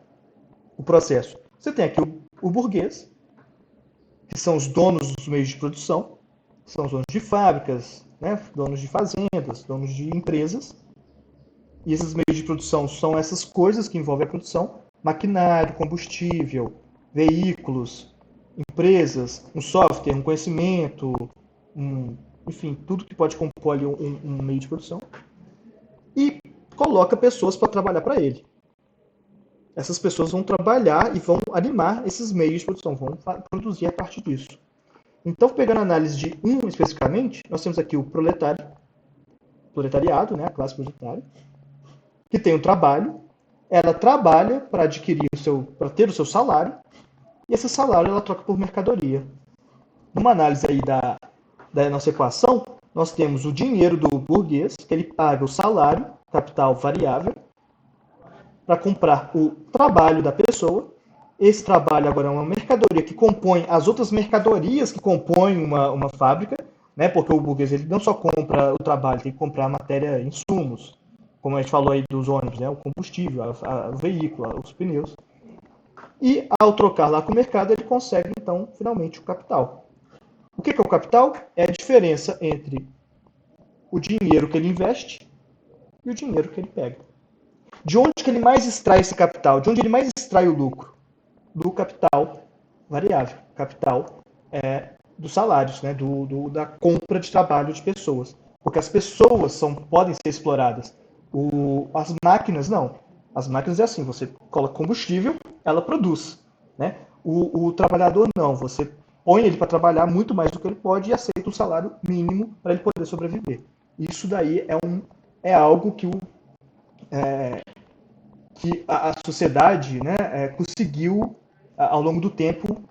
Speaker 1: o processo? Você tem aqui o burguês, que são os donos dos meios de produção, são os donos de fábricas, né, donos de fazendas, donos de empresas. E esses meios de produção são essas coisas que envolvem a produção. maquinário, combustível, veículos, empresas, um software, um conhecimento, enfim, tudo que pode compor ali um meio de produção, e coloca pessoas para trabalhar para ele. Essas pessoas vão trabalhar e vão animar esses meios de produção, vão produzir a partir disso. Então, pegando a análise de um especificamente, nós temos aqui o proletariado, né, a classe proletária, que tem o trabalho, ela trabalha para adquirir para ter o seu salário, e esse salário ela troca por mercadoria. Numa análise aí da nossa equação, nós temos o dinheiro do burguês, que ele paga o salário, capital variável, para comprar o trabalho da pessoa. Esse trabalho agora é uma mercadoria que compõe as outras mercadorias que compõem uma fábrica, né? Porque o burguês ele não só compra o trabalho, tem que comprar a matéria, insumos, como a gente falou aí dos ônibus, né? O combustível, o veículo, os pneus. E ao trocar lá com o mercado, ele consegue então finalmente o capital. O que é o capital? É a diferença entre o dinheiro que ele investe e o dinheiro que ele pega. De onde que ele mais extrai esse capital? De onde ele mais extrai o lucro? Do capital variável, capital dos salários, né? Da compra de trabalho de pessoas. Porque as pessoas podem ser exploradas. As máquinas não. As máquinas é assim, você coloca combustível, ela produz. Né? O trabalhador não, você põe ele para trabalhar muito mais do que ele pode e aceita um salário mínimo para ele poder sobreviver. Isso daí é algo que a sociedade, né, conseguiu, ao longo do tempo,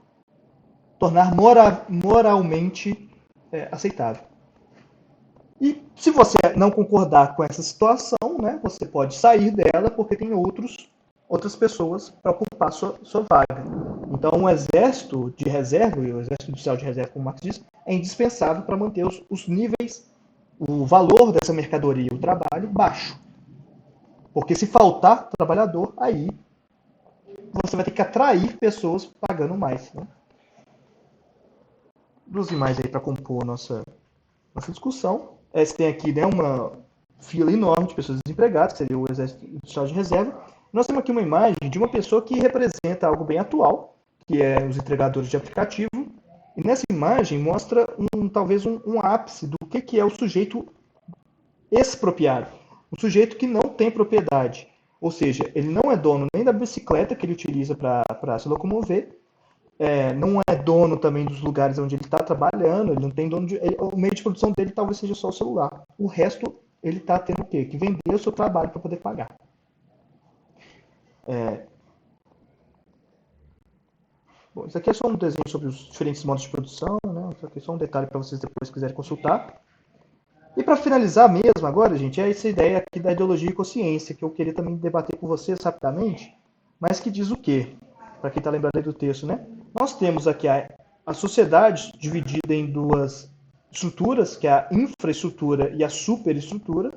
Speaker 1: tornar moralmente aceitável. E se você não concordar com essa situação, né, você pode sair dela porque tem outras pessoas para ocupar sua vaga. Então, um exército de reserva, e o exército industrial de reserva, como o Marx diz, é indispensável para manter os níveis, o valor dessa mercadoria, o trabalho, baixo. Porque se faltar trabalhador, aí você vai ter que atrair pessoas pagando mais. Né? Produzir mais aí para compor nossa discussão. Você tem aqui, né, uma fila enorme de pessoas desempregadas, que seria o Exército Industrial de Reserva. Nós temos aqui uma imagem de uma pessoa que representa algo bem atual, que é os entregadores de aplicativo. E nessa imagem mostra talvez um ápice do que é o sujeito expropriado. Um sujeito que não tem propriedade. Ou seja, ele não é dono nem da bicicleta que ele utiliza para se locomover, não é dono também dos lugares onde ele está trabalhando, ele não tem dono o meio de produção dele talvez seja só o celular. O resto ele está tendo o quê? Que vender o seu trabalho para poder pagar. Bom, isso aqui é só um desenho sobre os diferentes modos de produção, né? Isso aqui é só um detalhe para vocês depois quiserem consultar. E para finalizar mesmo agora, gente, é essa ideia aqui da ideologia e consciência, que eu queria também debater com vocês rapidamente, mas que diz o quê? Para quem está lembrando aí do texto, né? Nós temos aqui a sociedade dividida em duas estruturas, que é a infraestrutura e a superestrutura.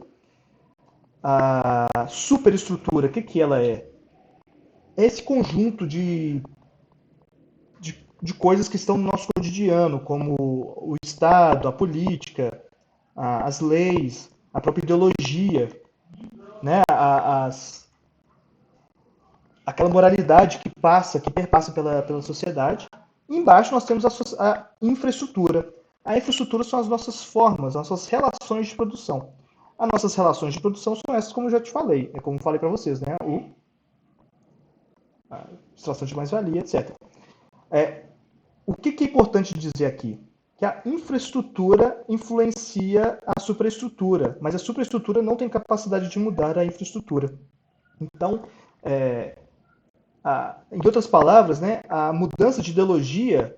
Speaker 1: A superestrutura, o que ela é? É esse conjunto de coisas que estão no nosso cotidiano, como o Estado, a política, as leis, a própria ideologia, né? Aquela moralidade que perpassa pela sociedade. E embaixo nós temos a infraestrutura. A infraestrutura são as nossas formas, as nossas relações de produção. As nossas relações de produção são essas, como eu já te falei, como eu falei para vocês, né? A extração de mais-valia, etc. O que é importante dizer aqui? Que a infraestrutura influencia a superestrutura, mas a superestrutura não tem capacidade de mudar a infraestrutura. Então, em outras palavras, né, a mudança de ideologia,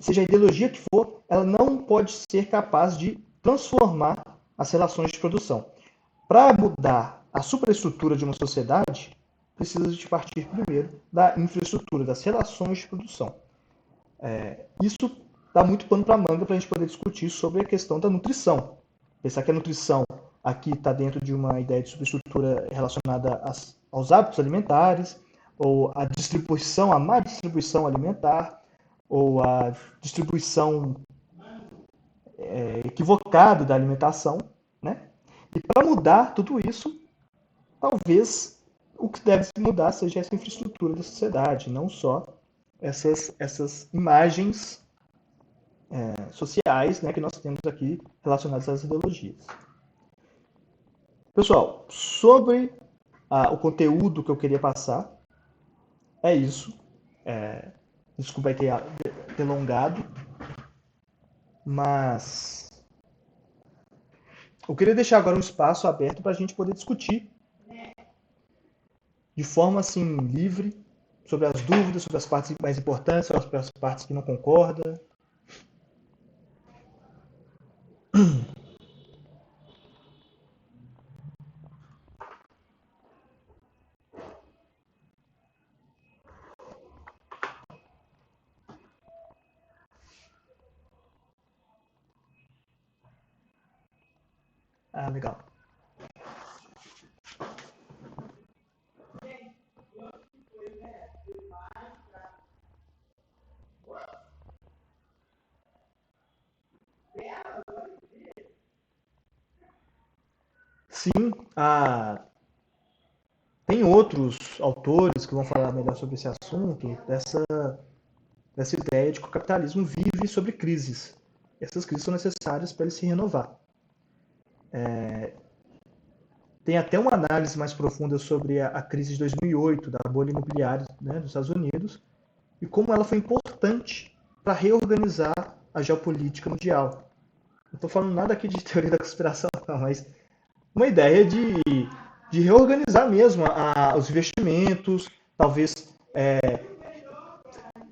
Speaker 1: seja a ideologia que for, ela não pode ser capaz de transformar as relações de produção. Para mudar a superestrutura de uma sociedade, precisa de partir primeiro da infraestrutura, das relações de produção. Isso dá muito pano para manga para a gente poder discutir sobre a questão da nutrição. Pensar que a nutrição aqui está dentro de uma ideia de superestrutura relacionada aos hábitos alimentares, ou a distribuição, a má distribuição alimentar, ou a distribuição equivocada da alimentação, né? E para mudar tudo isso, talvez o que deve se mudar seja essa infraestrutura da sociedade, não só essas imagens sociais, né, que nós temos aqui relacionadas às ideologias. Pessoal, sobre o conteúdo que eu queria passar, é isso. Desculpa aí ter delongado, mas eu queria deixar agora um espaço aberto para a gente poder discutir de forma assim livre sobre as dúvidas, sobre as partes mais importantes, sobre as partes que não concorda. Ah, legal. Sim, tem outros autores que vão falar melhor sobre esse assunto, dessa ideia de que o capitalismo vive sobre crises. E essas crises são necessárias para ele se renovar. Tem até uma análise mais profunda sobre a crise de 2008, da bolha imobiliária, né, dos Estados Unidos, e como ela foi importante para reorganizar a geopolítica mundial. Não estou falando nada aqui de teoria da conspiração, não, mas uma ideia de reorganizar mesmo os investimentos, talvez,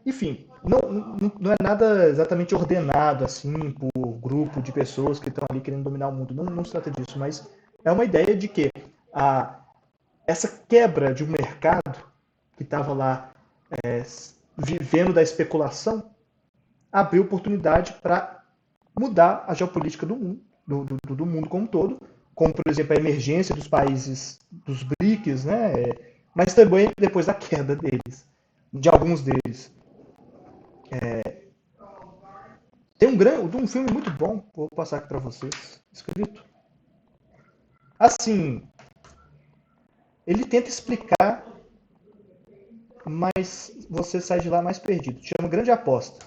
Speaker 1: enfim, não é nada exatamente ordenado assim por grupo de pessoas que estão ali querendo dominar o mundo. Não se trata disso, mas é uma ideia de que a, essa quebra de um mercado que estava lá é, vivendo da especulação abriu oportunidade para mudar a geopolítica do mundo, do mundo como um todo, como, por exemplo, a emergência dos países dos BRICS, né? Mas também depois da queda deles, de alguns deles. Tem um filme muito bom, vou passar aqui para vocês, escrito. Assim, ele tenta explicar, mas você sai de lá mais perdido. Chama Grande Aposta,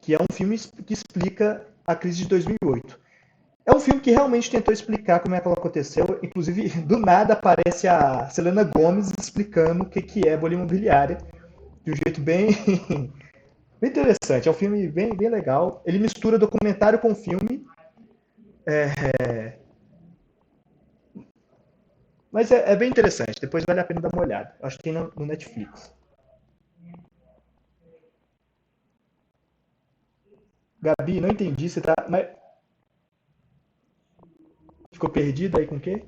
Speaker 1: que é um filme que explica a crise de 2008. É um filme que realmente tentou explicar como é que ela aconteceu. Inclusive, do nada aparece a Selena Gomez explicando o que é bolha imobiliária de um jeito bem, bem interessante. É um filme bem legal. Ele mistura documentário com filme, mas é bem interessante. Depois vale a pena dar uma olhada. Acho que tem no Netflix. Gabi, não entendi. Você tá. Mas ficou perdido aí com o quê?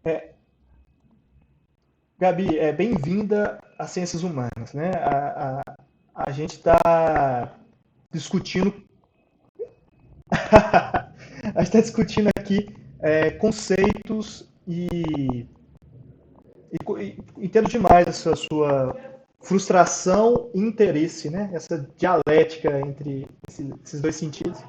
Speaker 1: É, Gabi, bem-vinda às ciências humanas, né? A gente está discutindo, a gente está discutindo aqui conceitos e entendo demais essa sua frustração e interesse, né? Essa dialética entre esses dois sentidos.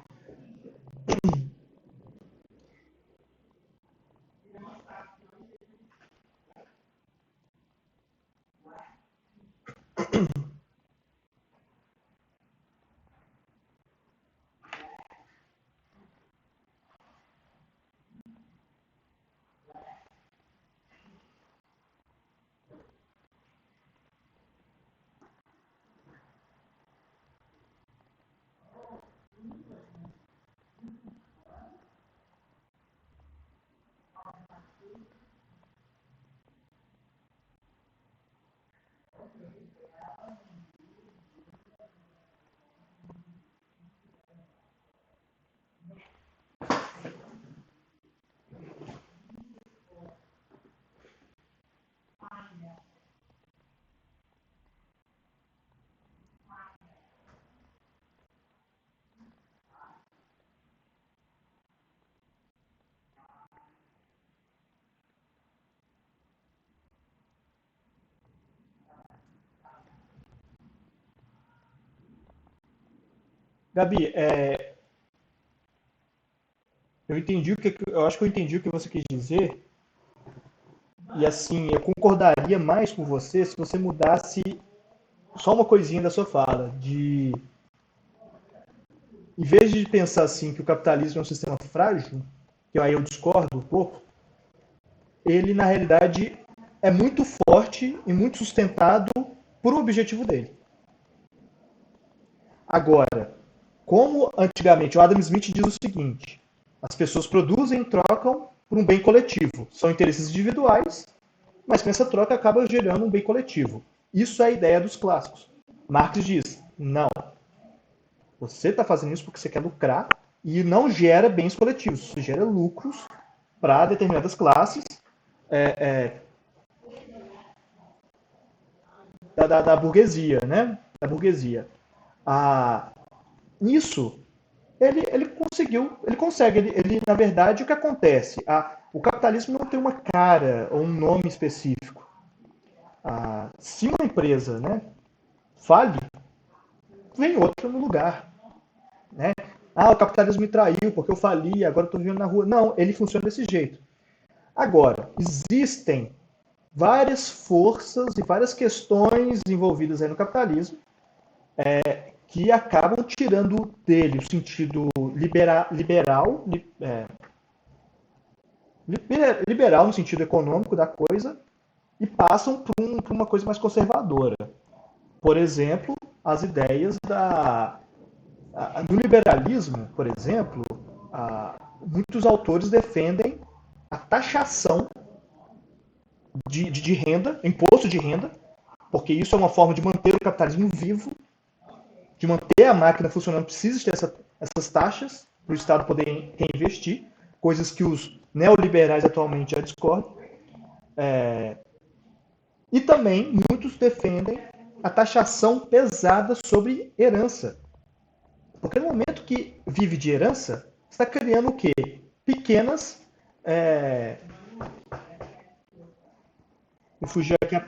Speaker 1: Gabi, eu acho que eu entendi o que você quis dizer, e assim, eu concordaria mais com você se você mudasse só uma coisinha da sua fala, em vez de pensar assim que o capitalismo é um sistema frágil, que aí eu discordo um pouco, ele na realidade é muito forte e muito sustentado por um objetivo dele. Agora, como antigamente o Adam Smith diz o seguinte: as pessoas produzem e trocam por um bem coletivo. São interesses individuais, mas com essa troca acaba gerando um bem coletivo. Isso é a ideia dos clássicos. Marx diz: não, você está fazendo isso porque você quer lucrar e não gera bens coletivos, isso gera lucros para determinadas classes é, da burguesia, né? Da burguesia. Ah, nisso, ele conseguiu, ele consegue, na verdade, o que acontece? O capitalismo não tem uma cara ou um nome específico. Se uma empresa, né, fale, vem outra no lugar, né? O capitalismo me traiu porque eu fali, agora estou vivendo na rua. Não, ele funciona desse jeito. Agora, existem várias forças e várias questões envolvidas aí no capitalismo que acabam tirando dele o sentido liberal, liberal no sentido econômico da coisa e passam para uma coisa mais conservadora. Por exemplo, as ideias do liberalismo, por exemplo, muitos autores defendem a taxação de renda, imposto de renda, porque isso é uma forma de manter o capitalismo vivo, de manter a máquina funcionando, precisa ter essas taxas para o Estado poder reinvestir, coisas que os neoliberais atualmente já discordam. E também muitos defendem a taxação pesada sobre herança. Porque no momento que vive de herança, está criando o quê? Pequenas. É... Eu fugi aqui.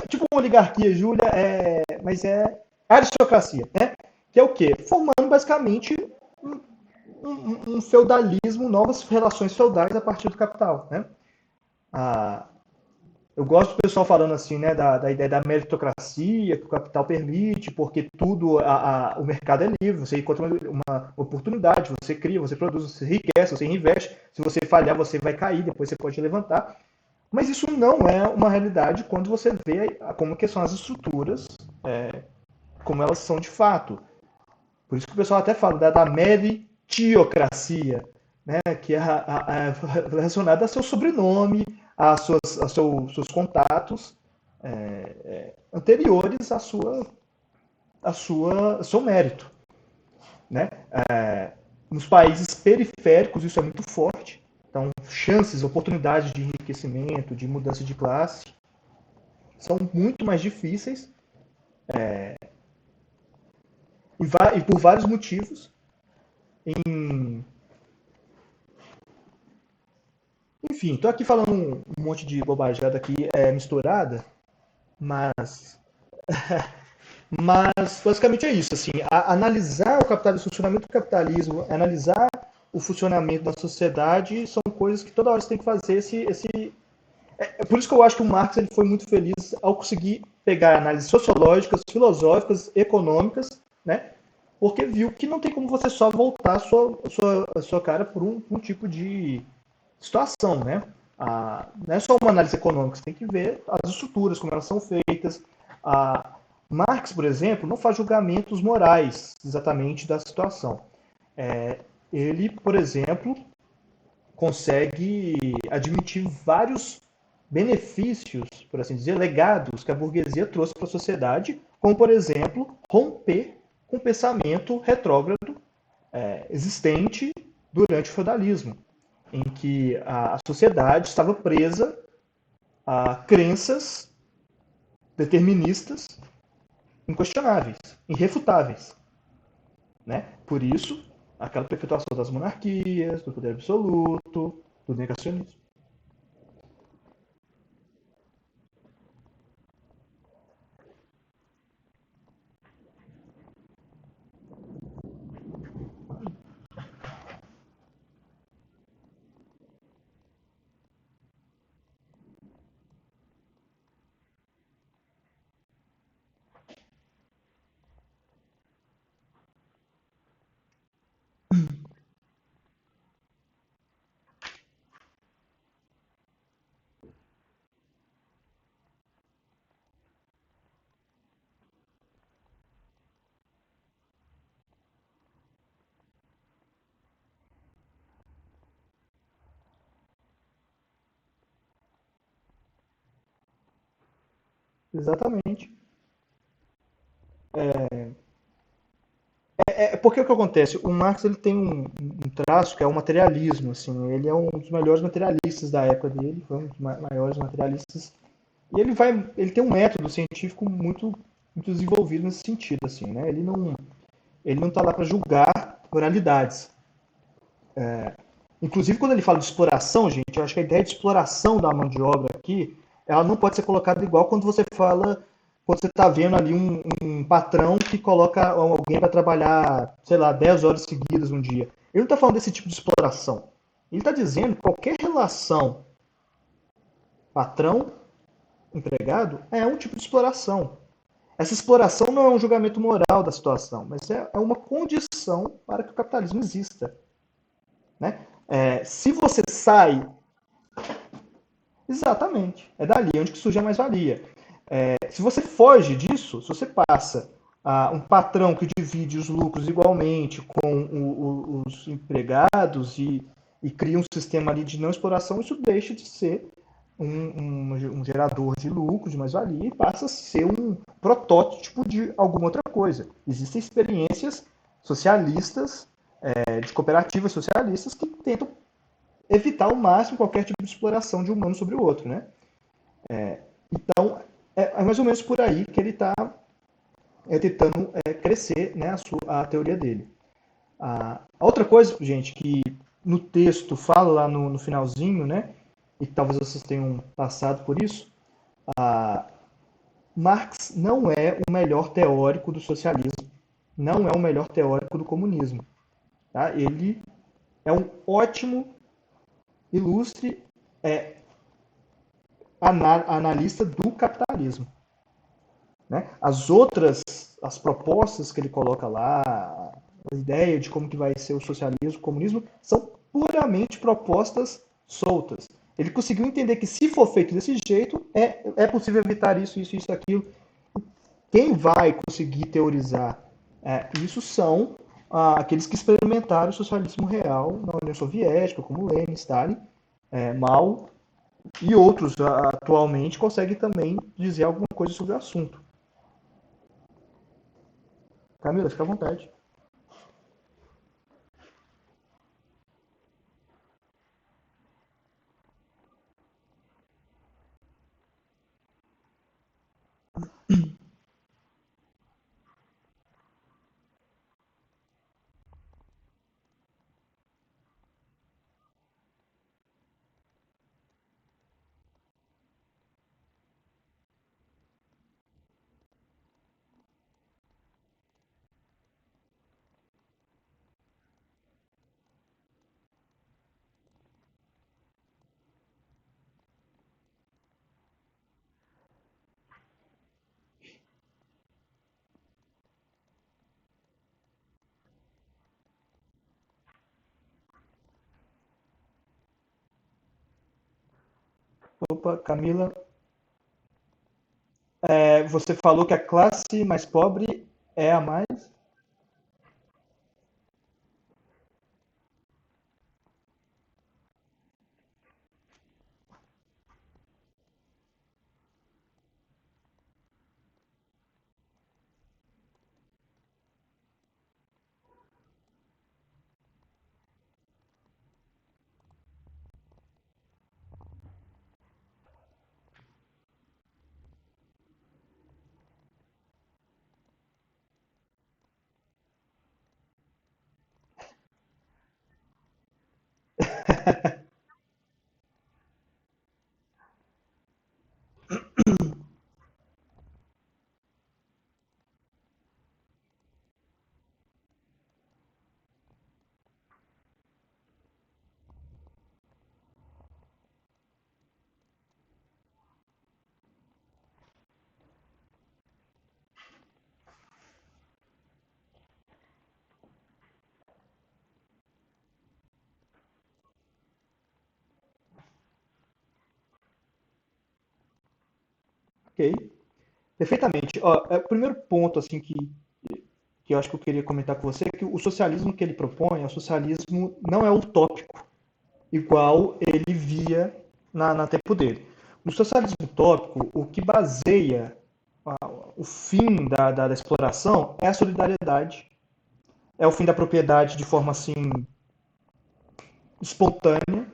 Speaker 1: Tipo uma oligarquia, Júlia, mas é aristocracia, né? Que é o quê? Formando basicamente um feudalismo, novas relações feudais a partir do capital, né? Ah, eu gosto do pessoal falando assim, né, da ideia da meritocracia que o capital permite, porque tudo, o mercado é livre, você encontra uma oportunidade, você cria, você produz, você enriquece, você investe. Se você falhar, você vai cair, depois você pode levantar. Mas isso não é uma realidade quando você vê como que são as estruturas, como elas são de fato. Por isso que o pessoal até fala da meritocracia, né, que é relacionada a seu sobrenome, seus contatos anteriores ao seu mérito. Né? Nos países periféricos isso é muito forte. Então, chances, oportunidades de enriquecimento, de mudança de classe, são muito mais difíceis e por vários motivos. Em... Enfim, estou aqui falando um monte de bobajada aqui misturada, mas basicamente é isso, assim, analisar o capitalismo, o funcionamento do capitalismo, analisar o funcionamento da sociedade são coisas que toda hora você tem que fazer é por isso que eu acho que o Marx ele foi muito feliz ao conseguir pegar análises sociológicas, filosóficas, econômicas, né? Porque viu que não tem como você só voltar a sua cara por um tipo de situação, né? Não é só uma análise econômica, você tem que ver as estruturas, como elas são feitas. Marx, por exemplo, não faz julgamentos morais exatamente da situação. Ele, por exemplo, consegue admitir vários benefícios, por assim dizer, legados que a burguesia trouxe para a sociedade, como, por exemplo, romper com o pensamento retrógrado existente durante o feudalismo, em que a sociedade estava presa a crenças deterministas inquestionáveis, irrefutáveis. Né? Por isso, aquela perpetuação das monarquias, do poder absoluto, do negacionismo. exatamente. Porque o que acontece? O Marx ele tem um traço que é o materialismo, assim. Ele é um dos melhores materialistas da época dele, foi um dos maiores materialistas. E ele tem um método científico muito desenvolvido nesse sentido, assim, né? Ele não está lá para julgar moralidades. Inclusive, quando ele fala de exploração, gente, eu acho que a ideia de exploração da mão de obra aqui, ela não pode ser colocada igual quando você fala, quando você está vendo ali um patrão que coloca alguém para trabalhar, sei lá, 10 horas seguidas um dia. Ele não está falando desse tipo de exploração. Ele está dizendo que qualquer relação patrão-empregado é um tipo de exploração. Essa exploração não é um julgamento moral da situação, mas é uma condição para que o capitalismo exista. Né? Se você sai. Exatamente. É dali onde que surge a mais-valia. Se você foge disso, se você passa um patrão que divide os lucros igualmente com os empregados e cria um sistema ali de não exploração, isso deixa de ser um gerador de lucro, de mais-valia, e passa a ser um protótipo de alguma outra coisa. Existem experiências socialistas, de cooperativas socialistas, que tentam evitar ao máximo qualquer tipo de exploração de um humano sobre o outro, né? Então, é mais ou menos por aí que ele está tentando crescer, né, a teoria dele. A outra coisa, gente, que no texto fala lá no finalzinho, né, e que talvez vocês tenham passado por isso, Marx não é o melhor teórico do socialismo, não é o melhor teórico do comunismo. Tá? Ele é um ótimo, ilustre analista do capitalismo. Né? As propostas que ele coloca lá, a ideia de como que vai ser o socialismo, o comunismo, são puramente propostas soltas. Ele conseguiu entender que se for feito desse jeito, é possível evitar isso, aquilo. Quem vai conseguir teorizar isso são aqueles que experimentaram o socialismo real na União Soviética, como Lenin, Stalin, Mao e outros atualmente conseguem também dizer alguma coisa sobre o assunto. Camila, fica à vontade. Opa, Camila, você falou que a classe mais pobre é a mais. Ok, perfeitamente. Ó, o primeiro ponto assim que eu acho que eu queria comentar com você é que o socialismo que ele propõe, o socialismo não é utópico, igual ele via na tempo dele. No socialismo utópico, o que baseia o fim da exploração é a solidariedade, é o fim da propriedade de forma assim espontânea,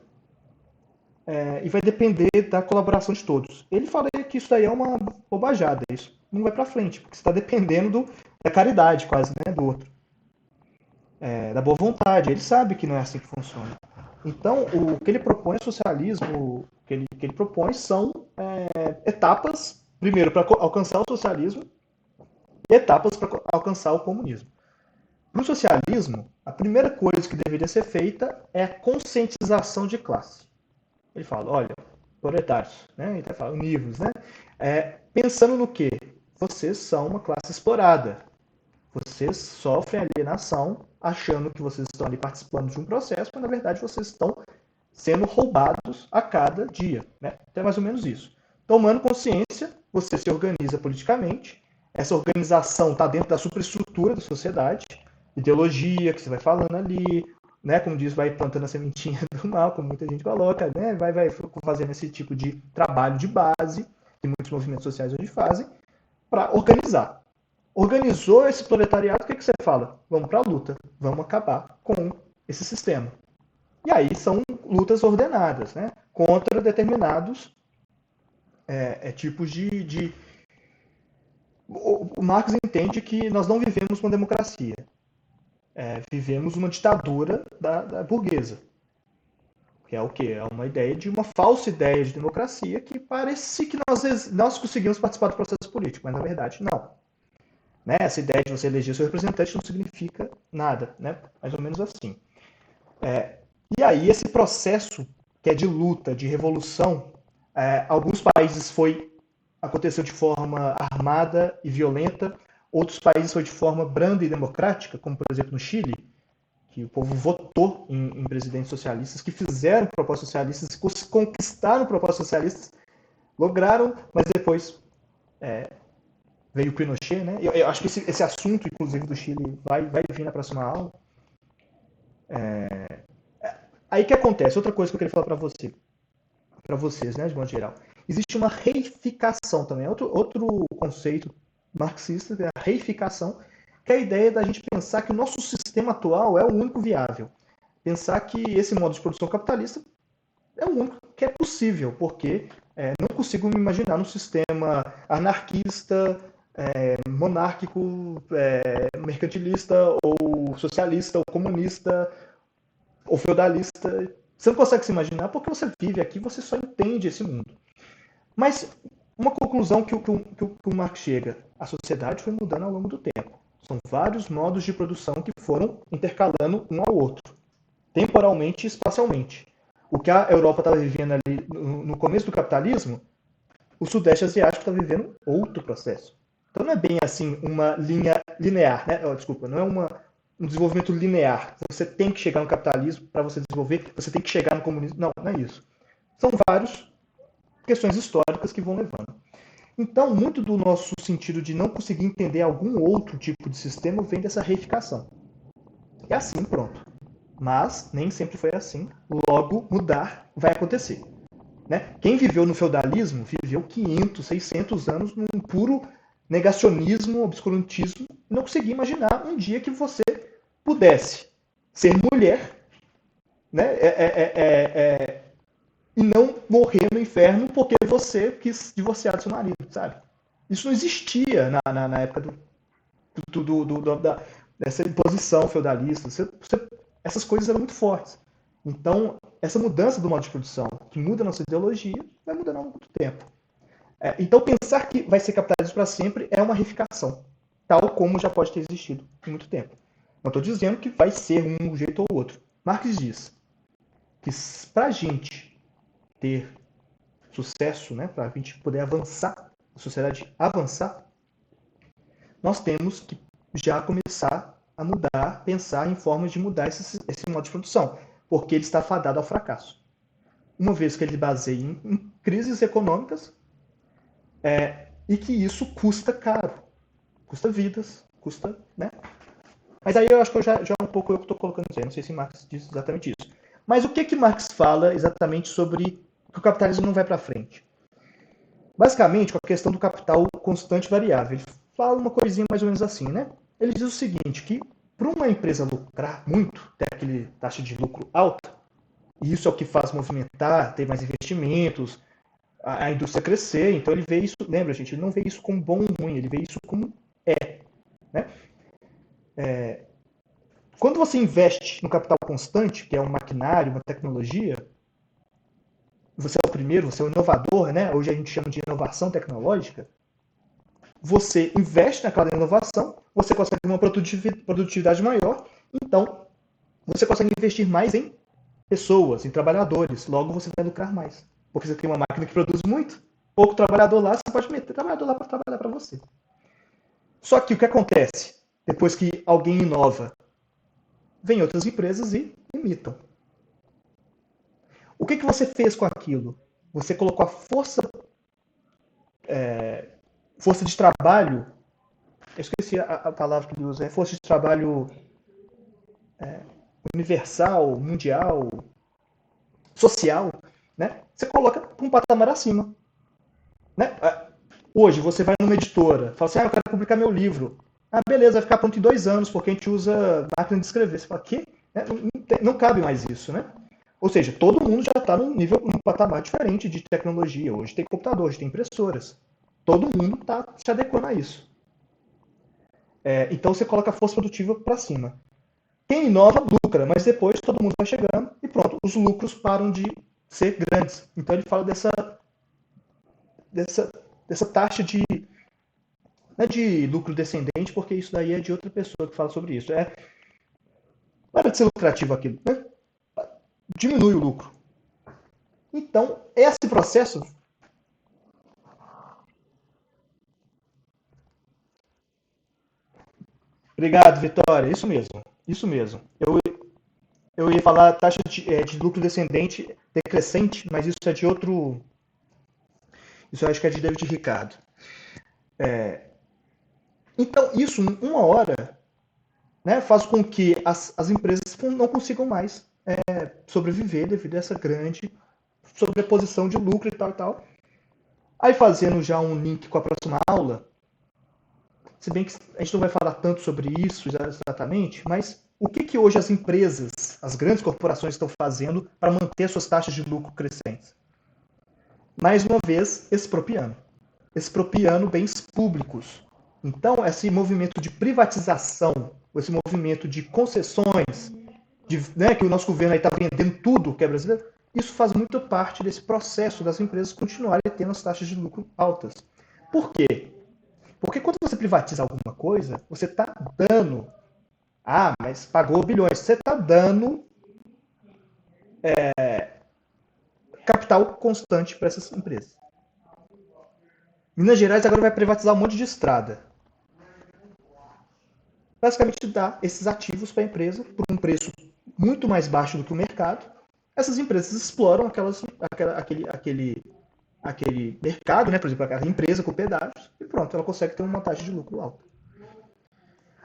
Speaker 1: e vai depender da colaboração de todos. Ele fala que isso daí é uma bobajada, isso não vai para frente, porque você está dependendo da caridade quase, né, do outro, da boa vontade. Ele sabe que não é assim que funciona. Então, o que ele propõe é socialismo, que ele propõe são etapas, primeiro, para alcançar o socialismo, e etapas para alcançar o comunismo. Para o socialismo, a primeira coisa que deveria ser feita é a conscientização de classe. Ele fala, olha, proletários, né? Ele fala, univos, né? Pensando no quê? Vocês são uma classe explorada. Vocês sofrem alienação, achando que vocês estão ali participando de um processo, mas na verdade vocês estão sendo roubados a cada dia, né? Então é mais ou menos isso. Tomando consciência, você se organiza politicamente, essa organização está dentro da superestrutura da sociedade, ideologia que você vai falando ali, né? Como diz, vai plantando a sementinha do mal, como muita gente coloca, né? Vai fazendo esse tipo de trabalho de base, que muitos movimentos sociais hoje fazem, para organizar. Organizou esse proletariado, o que você fala? Vamos para a luta, vamos acabar com esse sistema. E aí são lutas ordenadas, né? Contra determinados tipos de... O Marx entende que nós não vivemos uma democracia. Vivemos uma ditadura da burguesa. Que é o quê? É uma ideia de uma falsa ideia de democracia que parece que nós conseguimos participar do processo político, mas na verdade não. Né? Essa ideia de você eleger seu representante não significa nada, né? Mais ou menos assim. E aí esse processo que é de luta, de revolução, alguns países aconteceu de forma armada e violenta, outros países foi de forma branda e democrática, como por exemplo no Chile, que o povo votou em presidentes socialistas, que fizeram propostas socialistas, conquistaram propostas socialistas, lograram, mas depois veio o Pinochet, né? Eu acho que esse assunto, inclusive, do Chile vai vir na próxima aula. Aí que acontece? Outra coisa que eu queria falar para vocês, né, de modo geral. Existe uma reificação também, outro conceito marxista, que é a reificação, que é a ideia da gente pensar que o nosso sistema atual é o único viável. Pensar que esse modo de produção capitalista é o único que é possível, porque não consigo me imaginar um sistema anarquista, monárquico, mercantilista, ou socialista, ou comunista, ou feudalista. Você não consegue se imaginar porque você vive aqui, você só entende esse mundo. Mas uma conclusão que o Marx chega, a sociedade foi mudando ao longo do tempo. São vários modos de produção que foram intercalando um ao outro, temporalmente e espacialmente. O que a Europa estava vivendo ali no começo do capitalismo, o Sudeste Asiático está vivendo outro processo. Então não é bem assim uma linha linear, né? Desculpa, não é um desenvolvimento linear. Você tem que chegar no capitalismo para você desenvolver, você tem que chegar no comunismo. Não, não é isso. São várias questões históricas que vão levando. Então, muito do nosso sentido de não conseguir entender algum outro tipo de sistema vem dessa reificação. E assim, pronto. Mas nem sempre foi assim. Logo, mudar vai acontecer. Né? Quem viveu no feudalismo viveu 500, 600 anos num puro negacionismo, obscurantismo, e não conseguia imaginar um dia que você pudesse ser mulher, né? E não morrer no inferno porque você quis divorciar do seu marido, sabe? Isso não existia na época dessa imposição feudalista. Essas coisas eram muito fortes. Então, essa mudança do modo de produção, que muda a nossa ideologia, vai mudando ao longo do tempo. Então, pensar que vai ser capitalismo para sempre é uma reificação, tal como já pode ter existido em muito tempo. Não estou dizendo que vai ser um jeito ou outro. Marx diz que para a gente ter sucesso, né, para a gente poder avançar, a sociedade avançar, nós temos que já começar a mudar, pensar em formas de mudar esse modo de produção, porque ele está fadado ao fracasso. Uma vez que ele baseia em crises econômicas, e que isso custa caro, custa vidas, custa, né? Mas aí eu acho que já um pouco eu estou colocando isso aí, não sei se Marx diz exatamente isso. Mas o que Marx fala exatamente sobre que o capitalismo não vai para frente? Basicamente, com a questão do capital constante variável. Ele fala uma coisinha mais ou menos assim, né? Ele diz o seguinte, que para uma empresa lucrar muito, ter aquele taxa de lucro alta, e isso é o que faz movimentar, ter mais investimentos, a indústria crescer, então ele vê isso, lembra gente, ele não vê isso como bom ou ruim, ele vê isso como né? Quando você investe no capital constante, que é um maquinário, uma tecnologia, você é o primeiro, você é o inovador, né? Hoje a gente chama de inovação tecnológica. Você investe naquela inovação, você consegue uma produtividade maior, então você consegue investir mais em pessoas, em trabalhadores, logo você vai lucrar mais. Porque você tem uma máquina que produz muito, pouco trabalhador lá, você pode meter trabalhador lá para trabalhar para você. Só que o que acontece? Depois que alguém inova, vem outras empresas e imitam. O que você fez com aquilo? Você colocou a força de trabalho, eu esqueci a palavra que ele usa, é força de trabalho universal, mundial, social, né? Você coloca para um patamar acima. Né? Hoje, você vai numa editora, fala assim, eu quero publicar meu livro. Ah, beleza, vai ficar pronto em 2 anos, porque a gente usa máquina de escrever. Você fala, quê? Não cabe mais isso, né? Ou seja, todo mundo já está num patamar diferente de tecnologia. Hoje tem computador, hoje tem impressoras. Todo mundo está se adequando a isso. Então você coloca a força produtiva para cima. Quem inova, lucra, mas depois todo mundo vai chegando e pronto, os lucros param de ser grandes. Então ele fala dessa taxa de, não é de lucro descendente, porque isso daí é de outra pessoa que fala sobre isso. Para de ser lucrativo aquilo, né? Diminui o lucro. Então, esse processo. Obrigado, Vitória. Isso mesmo. Isso mesmo. Eu ia falar taxa de lucro descendente, decrescente, mas isso é de outro. Isso eu acho que é de David Ricardo. Então, isso, uma hora, né, faz com que as empresas não consigam mais sobreviver devido a essa grande sobreposição de lucro e tal e tal. Aí, fazendo já um link com a próxima aula, se bem que a gente não vai falar tanto sobre isso exatamente, mas o que hoje as empresas, as grandes corporações estão fazendo para manter suas taxas de lucro crescentes? Mais uma vez, expropriando bens públicos. Então, esse movimento de privatização, esse movimento de concessões, né, que o nosso governo está vendendo tudo que é brasileiro, isso faz muito parte desse processo das empresas continuarem tendo as taxas de lucro altas. Por quê? Porque quando você privatiza alguma coisa, você está dando. Ah, mas pagou bilhões. Você está dando capital constante para essas empresas. Minas Gerais agora vai privatizar um monte de estrada. Basicamente dá esses ativos para a empresa por um preço muito mais baixo do que o mercado. Essas empresas exploram aquele mercado, né? Por exemplo, aquela empresa com pedágios, e pronto, ela consegue ter uma taxa de lucro alta.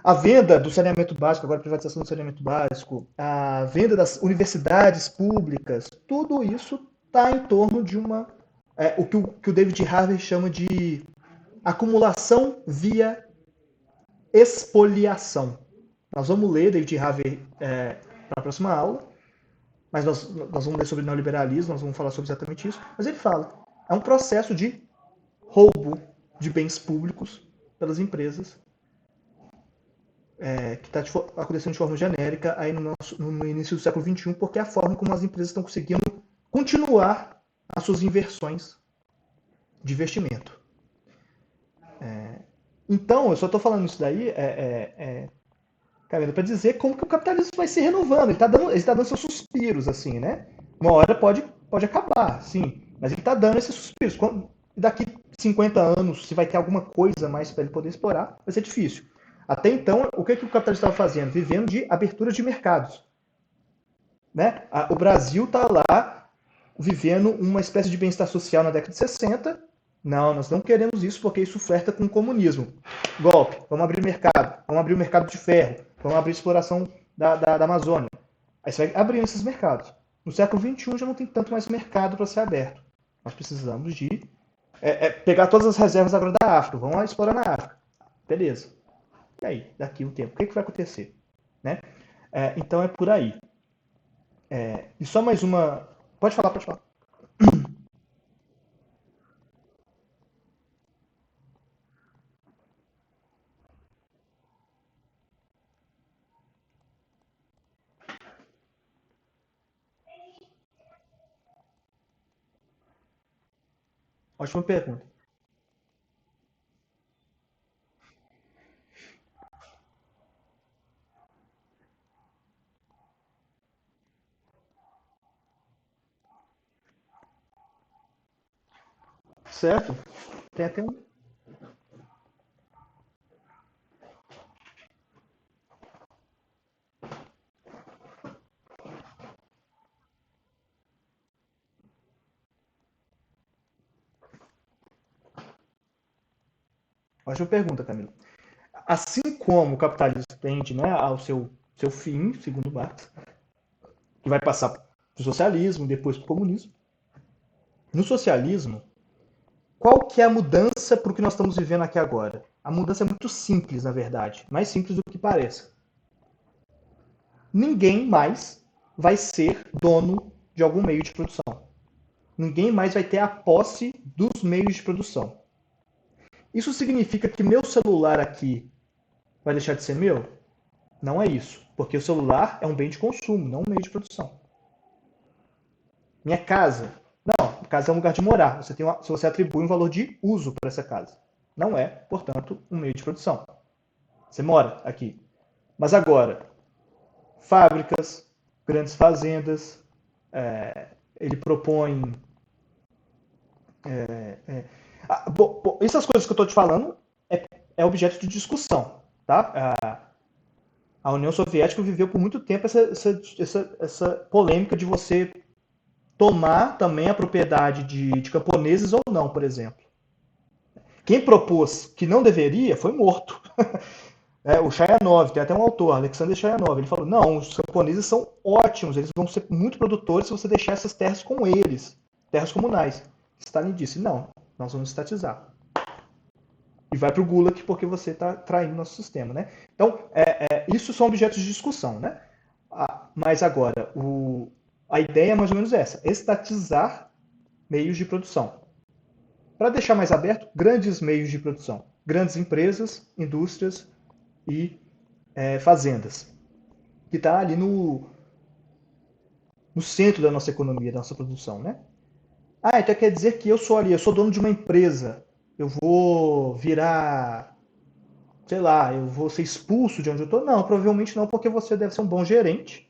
Speaker 1: A venda do saneamento básico, agora a privatização do saneamento básico, a venda das universidades públicas, tudo isso está em torno de o que o David Harvey chama de acumulação via expoliação. Nós vamos ler David Harvey para a próxima aula, mas nós vamos ler sobre neoliberalismo, nós vamos falar sobre exatamente isso. Mas ele fala, é um processo de roubo de bens públicos pelas empresas que está acontecendo de forma genérica aí no início do século XXI, porque é a forma como as empresas estão conseguindo continuar as suas inversões de investimento. Então, eu só estou falando isso daí, para dizer como que o capitalismo vai se renovando. Ele está dando seus suspiros, assim, né? Uma hora pode acabar, sim, mas ele está dando esses suspiros. Daqui 50 anos, se vai ter alguma coisa mais para ele poder explorar, vai ser difícil. Até então, o que o capitalismo estava fazendo? Vivendo de abertura de mercados. Né? O Brasil está lá vivendo uma espécie de bem-estar social na década de 60. Não, nós não queremos isso porque isso flerta com o comunismo. Golpe, vamos abrir mercado, vamos abrir o mercado de ferro, vamos abrir a exploração da Amazônia. Aí você vai abrindo esses mercados. No século XXI já não tem tanto mais mercado para ser aberto. Nós precisamos de Pegar todas as reservas agora da África, vamos lá explorar na África. Beleza. E aí, daqui um tempo, o que, que vai acontecer? Né? Então é por aí. E só mais uma. Pode falar, pode falar. Ótima pergunta. Certo? Tem até um. Ótima pergunta, Camilo. Assim como o capitalismo tende, né, ao seu fim, segundo Marx, que vai passar para o socialismo, depois para o comunismo, no socialismo, qual que é a mudança para o que nós estamos vivendo aqui agora? A mudança é muito simples, na verdade, mais simples do que pareça. Ninguém mais vai ser dono de algum meio de produção. Ninguém mais vai ter a posse dos meios de produção. Isso significa que meu celular aqui vai deixar de ser meu? Não é isso, porque o celular é um bem de consumo, não um meio de produção. Minha casa, não, casa é um lugar de morar. Se você atribui um valor de uso para essa casa. Não é, portanto, um meio de produção. Você mora aqui. Mas agora, fábricas, grandes fazendas, ele propõe. Essas coisas que eu estou te falando é objeto de discussão. Tá? A União Soviética viveu por muito tempo essa polêmica de você tomar também a propriedade de camponeses ou não, por exemplo. Quem propôs que não deveria foi morto. O Chayanov, tem até um autor, Alexander Chayanov, ele falou, não, os camponeses são ótimos, eles vão ser muito produtores se você deixar essas terras com eles, terras comunais. Stalin disse, não, nós vamos estatizar. E vai para o Gulag porque você está traindo nosso sistema. Né? Então, isso são objetos de discussão. Né? Mas agora, a ideia é mais ou menos essa, estatizar meios de produção. Para deixar mais aberto, grandes meios de produção, grandes empresas, indústrias e fazendas, que está ali no centro da nossa economia, da nossa produção, né? Então quer dizer que eu sou dono de uma empresa, eu vou virar, sei lá, eu vou ser expulso de onde eu estou? Não, provavelmente não, porque você deve ser um bom gerente,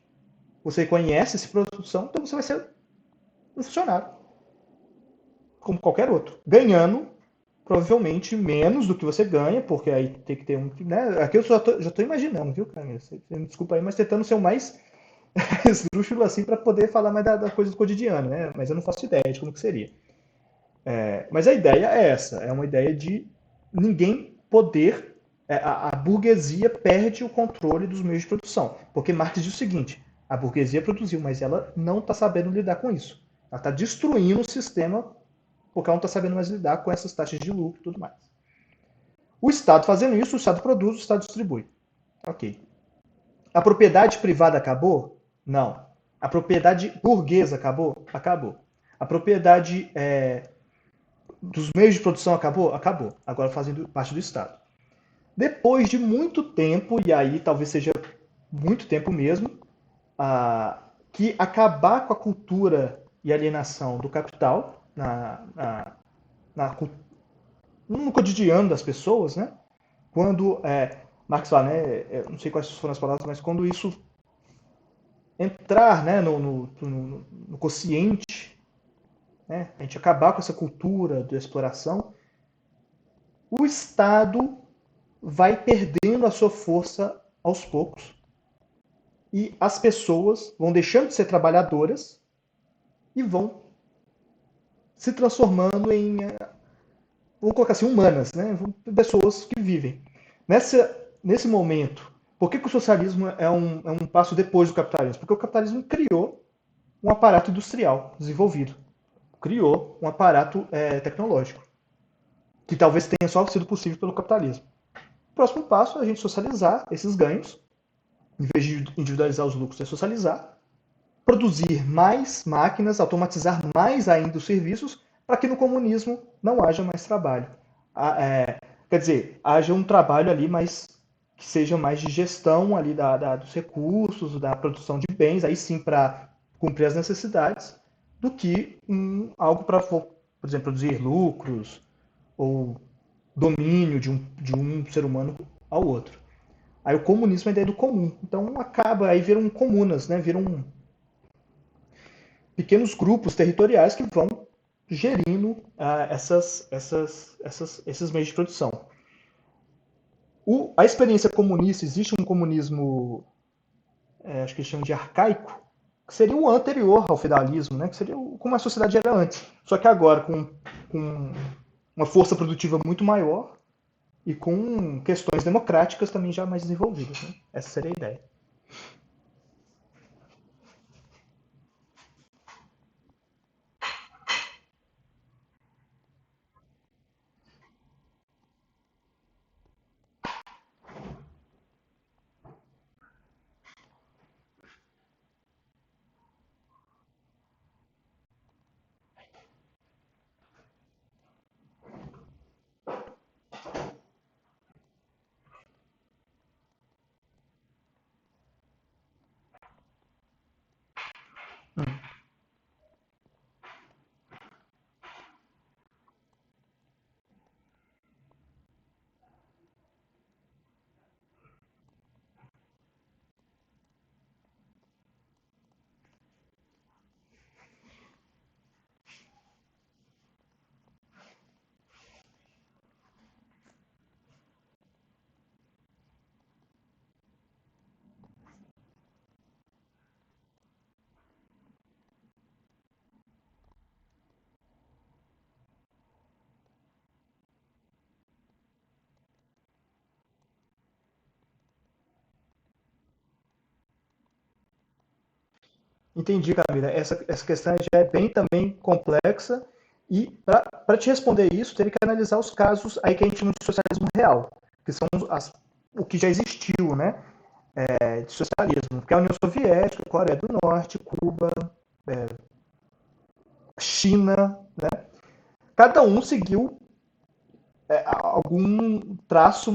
Speaker 1: você conhece essa produção, então você vai ser um funcionário, como qualquer outro, ganhando provavelmente menos do que você ganha, porque aí tem que ter um. Né? Aqui eu já tô imaginando, viu, Camila? Você me desculpa aí, mas tentando ser o mais esdrúxulo assim para poder falar mais da coisa do cotidiano, né? Mas eu não faço ideia de como que seria. Mas a ideia é essa, é uma ideia de ninguém poder, a burguesia perde o controle dos meios de produção, porque Marx diz o seguinte, a burguesia produziu, mas ela não está sabendo lidar com isso. Ela está destruindo o sistema porque ela não está sabendo mais lidar com essas taxas de lucro e tudo mais. O Estado fazendo isso, o Estado produz, o Estado distribui. Ok. A propriedade privada acabou? Não. A propriedade burguesa acabou? Acabou. A propriedade dos meios de produção acabou? Acabou. Agora fazendo parte do Estado. Depois de muito tempo, e aí talvez seja muito tempo mesmo, que acabar com a cultura e alienação do capital no cotidiano das pessoas, né? Quando Marx fala, né? Não sei quais foram as palavras, mas quando isso entrar, né, no consciente, né, a gente acabar com essa cultura de exploração, o Estado vai perdendo a sua força aos poucos e as pessoas vão deixando de ser trabalhadoras e vão se transformando em, vamos colocar assim, humanas, né? Pessoas que vivem. Nesse momento, por que o socialismo é um passo depois do capitalismo? Porque o capitalismo criou um aparato industrial desenvolvido, criou um aparato tecnológico. que talvez tenha só sido possível pelo capitalismo. O próximo passo é a gente socializar esses ganhos, em vez de individualizar os lucros, é socializar, produzir mais máquinas, automatizar mais ainda os serviços, para que no comunismo não haja mais trabalho. Quer dizer, haja um trabalho ali mais que seja mais de gestão ali dos recursos, da produção de bens, aí sim para cumprir as necessidades, do que algo para, por exemplo, produzir lucros ou domínio de um ser humano ao outro. Aí o comunismo é a ideia do comum. Então acaba, aí viram comunas, né? Viram pequenos grupos territoriais que vão gerindo esses meios de produção. A experiência comunista, existe um comunismo, acho que eles chamam de arcaico, que seria o anterior ao feudalismo, né? Que seria como a sociedade era antes. Só que agora, com uma força produtiva muito maior e com questões democráticas também já mais desenvolvidas. Né? Essa seria a ideia. Entendi, Camila. Essa questão já é bem também complexa e para te responder isso, teria que analisar os casos aí que a gente chama de socialismo real, que são o que já existiu, né, de socialismo, que é a União Soviética, Coreia do Norte, Cuba, China, né? Cada um seguiu algum traço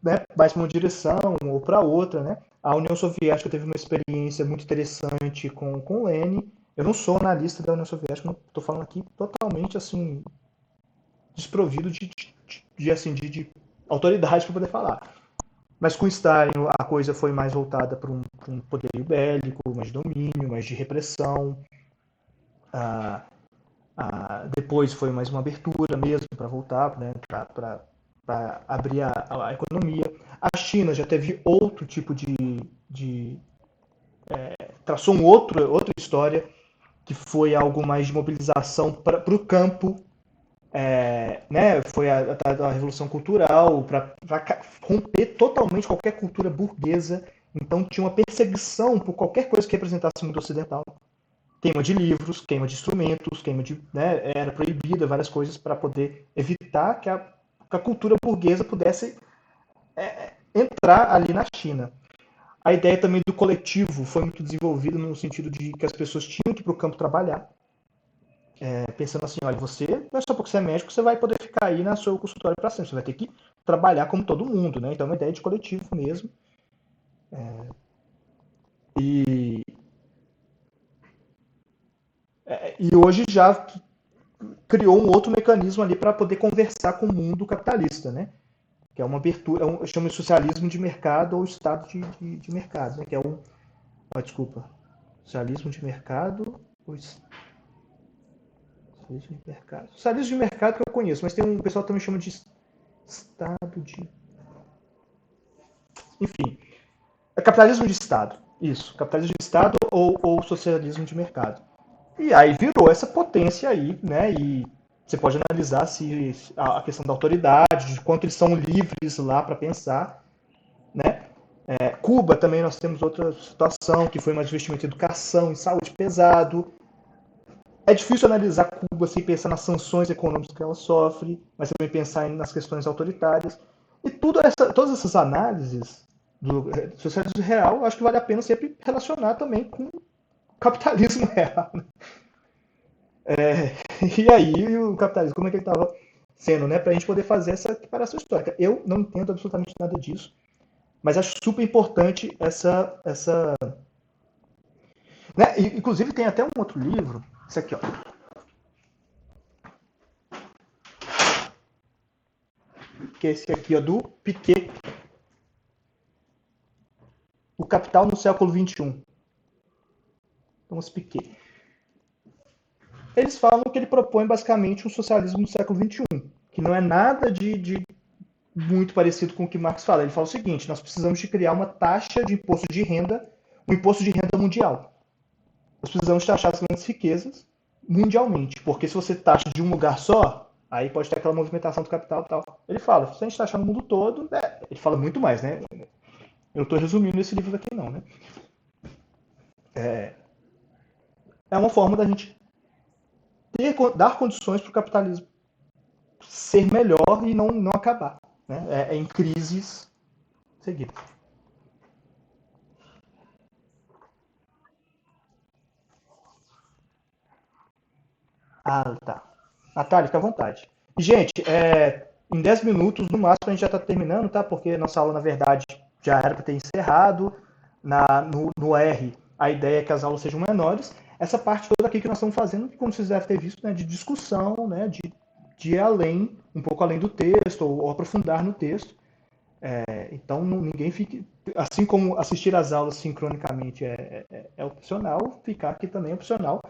Speaker 1: né, mais para uma direção ou para outra, né? A União Soviética teve uma experiência muito interessante com Lenin. Eu não sou analista da União Soviética, estou falando aqui totalmente assim desprovido de autoridade para poder falar. Mas com Stalin a coisa foi mais voltada para um poderio bélico, mais de domínio, mais de repressão. Ah, depois foi mais uma abertura mesmo para voltar, né, para abrir a economia. A China já teve outro tipo de traçou outra história, que foi algo mais de mobilização para o campo, né? Foi a Revolução Cultural, para romper totalmente qualquer cultura burguesa. Então tinha uma perseguição por qualquer coisa que representasse o mundo ocidental. Queima de livros, queima de instrumentos, né, era proibida várias coisas para poder evitar que a cultura burguesa pudesse entrar ali na China. A ideia também do coletivo foi muito desenvolvida no sentido de que as pessoas tinham que ir para o campo trabalhar, pensando assim, olha, você não é só porque você é médico, você vai poder ficar aí na sua consultório para sempre, você vai ter que trabalhar como todo mundo, né? Então é uma ideia de coletivo mesmo. E, e hoje já criou um outro mecanismo ali para poder conversar com o mundo capitalista, né? Que é uma abertura, eu chamo de socialismo de mercado ou estado de mercado, né? Que é desculpa, socialismo de mercado ou socialismo de mercado. Socialismo de mercado que eu conheço, mas tem um pessoal que também chama de estado de, enfim, é capitalismo de estado, isso, capitalismo de estado ou socialismo de mercado. E aí virou essa potência aí, né? E você pode analisar se a questão da autoridade, de quanto eles são livres lá para pensar, né? Cuba também nós temos outra situação, que foi mais investimento em educação, em saúde pesado. É difícil analisar Cuba sem pensar nas sanções econômicas que ela sofre, mas também pensar nas questões autoritárias. E todas essas análises do socialismo real, acho que vale a pena sempre relacionar também com o capitalismo real. E aí, o capitalismo, como é que ele estava sendo, né? Para a gente poder fazer essa comparação histórica. Eu não entendo absolutamente nada disso, mas acho super importante essa né? E, inclusive, tem até um outro livro, esse aqui, ó, que é esse aqui, ó, do Piquet, O Capital no Século XXI. Thomas Piquet. Eles falam que ele propõe basicamente um socialismo no século XXI, que não é nada de muito parecido com o que Marx fala. Ele fala o seguinte: nós precisamos de criar uma taxa de imposto de renda, um imposto de renda mundial. Nós precisamos taxar as grandes riquezas mundialmente, porque se você taxa de um lugar só, aí pode ter aquela movimentação do capital e tal. Ele fala, se a gente taxar no mundo todo, ele fala muito mais, né? Eu não estou resumindo esse livro aqui não, né? É uma forma da gente dar condições para o capitalismo ser melhor e não acabar, né? Em crises seguidas. Ah, tá. Natália, fica à vontade. E, gente, em 10 minutos, no máximo, a gente já está terminando, tá? Porque nossa aula, na verdade, já era para ter encerrado. No R, a ideia é que as aulas sejam menores. Essa parte toda aqui que nós estamos fazendo, como vocês devem ter visto, né, de discussão, né, de ir além, um pouco além do texto, ou aprofundar no texto. Então, ninguém fique. Assim como assistir às aulas sincronicamente é opcional, ficar aqui também é opcional,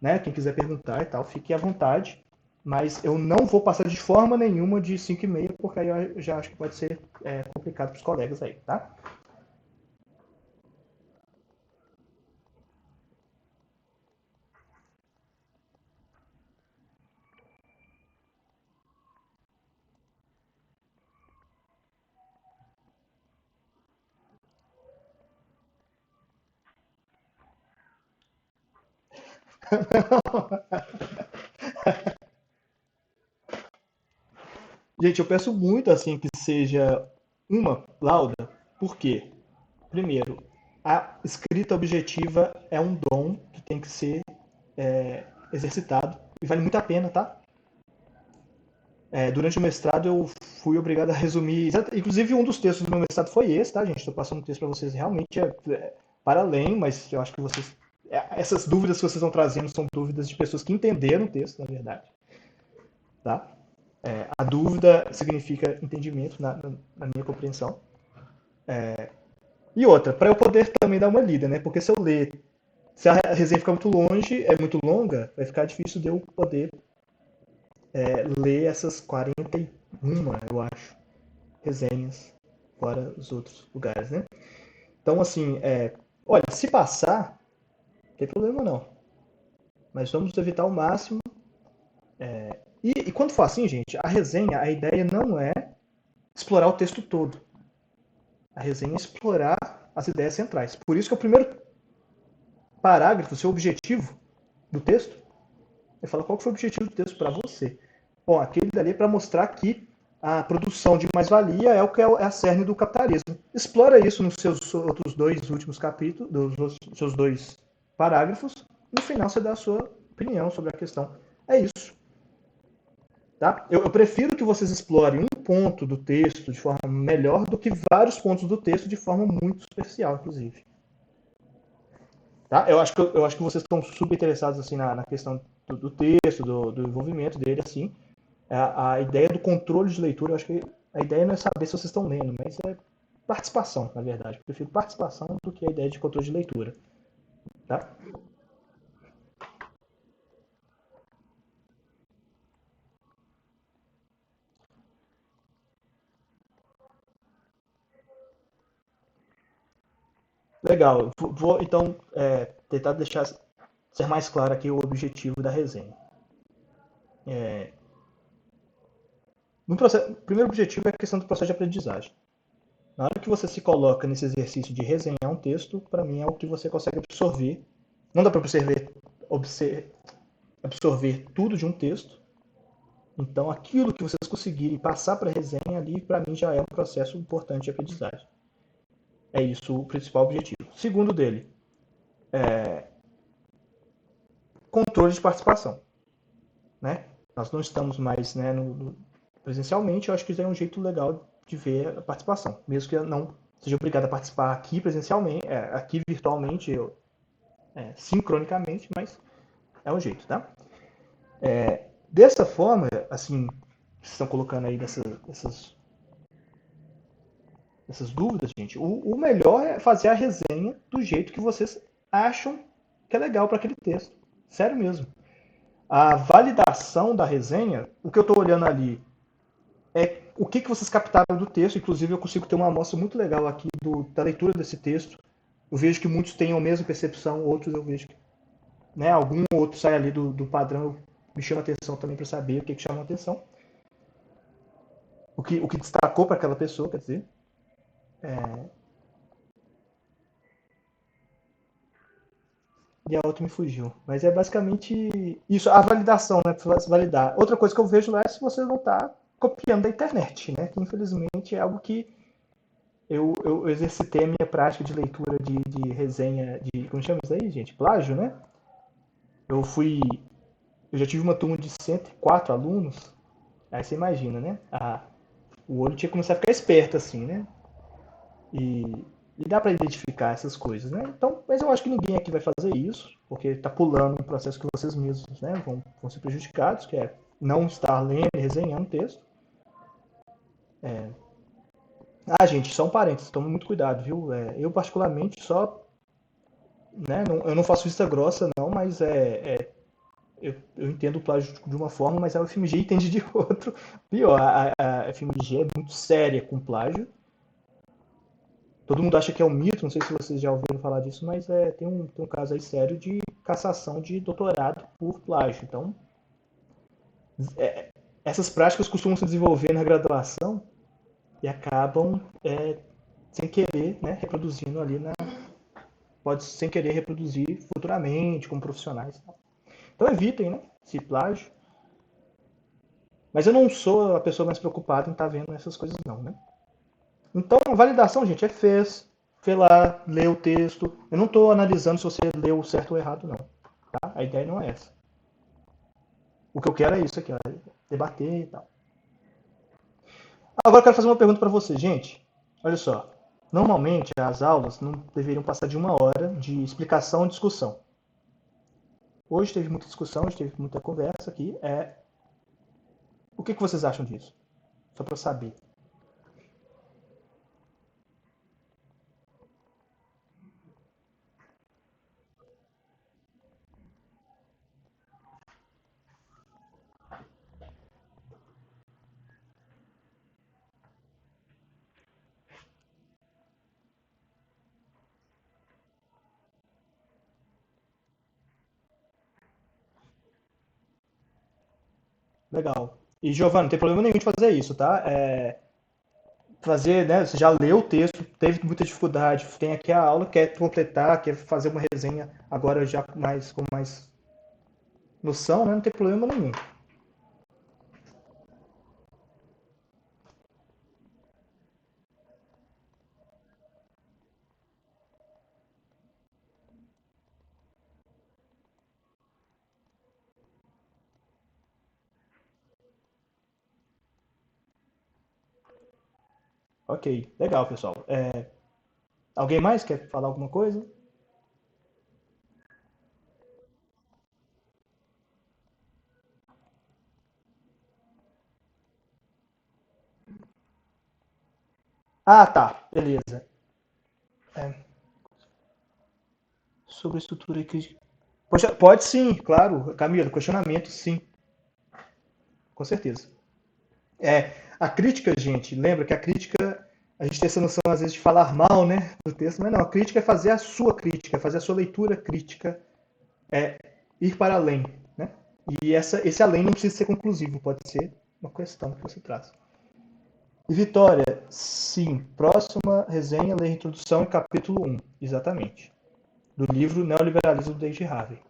Speaker 1: né? Quem quiser perguntar e tal, fique à vontade. Mas eu não vou passar de forma nenhuma de 5h30, porque aí eu já acho que pode ser complicado para os colegas aí, tá? Gente, eu peço muito assim que seja uma lauda, por quê? Primeiro, a escrita objetiva é um dom que tem que ser exercitado e vale muito a pena, tá? Durante o mestrado eu fui obrigado a resumir, inclusive um dos textos do meu mestrado foi esse, tá, gente? Estou passando um texto para vocês, realmente para além, mas eu acho que vocês, essas dúvidas que vocês estão trazendo são dúvidas de pessoas que entenderam o texto, na verdade, tá? A dúvida significa entendimento na minha compreensão. E outra, para eu poder também dar uma lida, né? Porque se eu ler, se a resenha ficar muito longe, é muito longa, vai ficar difícil de eu poder ler essas 41, eu acho, resenhas, fora os outros lugares, né? Então, assim, olha, se passar, não tem problema não. Mas vamos evitar ao máximo. E quando for assim, gente, a resenha, a ideia não é explorar o texto todo. A resenha é explorar as ideias centrais. Por isso que o primeiro parágrafo, o seu objetivo do texto, ele fala qual que foi o objetivo do texto para você. Bom, aquele dali é para mostrar que a produção de mais-valia é o que é a cerne do capitalismo. Explora isso nos seus outros dois últimos capítulos, dos seus dois parágrafos, e no final você dá a sua opinião sobre a questão. É isso. Tá? Eu prefiro que vocês explorem um ponto do texto de forma melhor do que vários pontos do texto de forma muito superficial, inclusive. Tá? Eu acho que vocês estão super interessados assim, na questão do texto, do envolvimento dele, assim. A ideia do controle de leitura, eu acho que a ideia não é saber se vocês estão lendo, mas é participação, na verdade. Eu prefiro participação do que a ideia de controle de leitura. Tá? Legal. Vou então tentar deixar ser mais claro aqui o objetivo da resenha. O primeiro objetivo é a questão do processo de aprendizagem. Na hora que você se coloca nesse exercício de resenhar um texto, para mim é o que você consegue absorver. Não dá para observar, absorver tudo de um texto. Então, aquilo que vocês conseguirem passar para a resenha ali, para mim, já é um processo importante de aprendizagem. É isso o principal objetivo. Segundo dele, controle de participação, né? Nós não estamos mais, né, presencialmente, eu acho que isso é um jeito legal de ver a participação, mesmo que eu não seja obrigado a participar aqui presencialmente, aqui virtualmente, sincronicamente, mas é um jeito, tá? Dessa forma, assim, vocês estão colocando aí essas dúvidas, gente, o melhor é fazer a resenha do jeito que vocês acham que é legal para aquele texto. Sério mesmo. A validação da resenha, o que eu estou olhando ali é o que vocês captaram do texto. Inclusive, eu consigo ter uma amostra muito legal aqui da leitura desse texto. Eu vejo que muitos têm a mesma percepção, outros eu vejo que, né, algum outro sai ali do padrão, me chama atenção também para saber o que chama atenção. O que destacou para aquela pessoa, quer dizer. E a outra me fugiu. Mas é basicamente isso, a validação, né? Para validar. Outra coisa que eu vejo lá é se você não está copiando da internet, né? Que infelizmente é algo que eu exercitei a minha prática de leitura de resenha de. Como chama isso aí, gente? Plágio, né? Eu fui. Eu já tive uma turma de 104 alunos. Aí você imagina, né? O olho tinha que começar a ficar esperto, assim, né? E, e dá para identificar essas coisas, né? Então, mas eu acho que ninguém aqui vai fazer isso, porque está pulando um processo que vocês mesmos, né, vão ser prejudicados, que é não estar lendo e resenhando o texto. Gente, só um parênteses, tome muito cuidado, viu? Eu, particularmente, só. Né, eu não faço vista grossa, não, mas eu entendo o plágio de uma forma, mas a UFMG entende de outro. Pior, a UFMG é muito séria com plágio. Todo mundo acha que é um mito, não sei se vocês já ouviram falar disso, mas tem um caso aí sério de cassação de doutorado por plágio. Então, essas práticas costumam se desenvolver na graduação e acabam, sem querer, né, reproduzindo ali pode sem querer reproduzir futuramente como profissionais. Então evitem, né, esse plágio. Mas eu não sou a pessoa mais preocupada em estar vendo essas coisas não, né? Então, a validação, gente, fez lá, leu o texto. Eu não estou analisando se você leu certo ou errado, não. Tá? A ideia não é essa. O que eu quero é isso aqui, ó, debater e tal. Agora eu quero fazer uma pergunta para você, gente. Olha só. Normalmente as aulas não deveriam passar de 1 hora de explicação e discussão. Hoje teve muita discussão, hoje teve muita conversa aqui. O que vocês acham disso? Só para eu saber. Legal. E Giovanni, não tem problema nenhum de fazer isso, tá? Fazer, né? Você já leu o texto, teve muita dificuldade, tem aqui a aula, quer completar, quer fazer uma resenha agora já com mais noção, né? Não tem problema nenhum. Ok, legal, pessoal. Alguém mais quer falar alguma coisa? Ah, tá, beleza. Sobre a estrutura e crítica. Poxa, pode sim, claro, Camila, questionamento, sim, com certeza. A crítica, gente, lembra que a crítica, a gente tem essa noção às vezes de falar mal, né, do texto, mas não, a crítica é fazer a sua crítica, fazer a sua leitura crítica, ir para além, né? E esse além não precisa ser conclusivo, pode ser uma questão que você traz. E Vitória, sim, próxima resenha, ler introdução e capítulo 1, exatamente, do livro Neoliberalismo do David Harvey.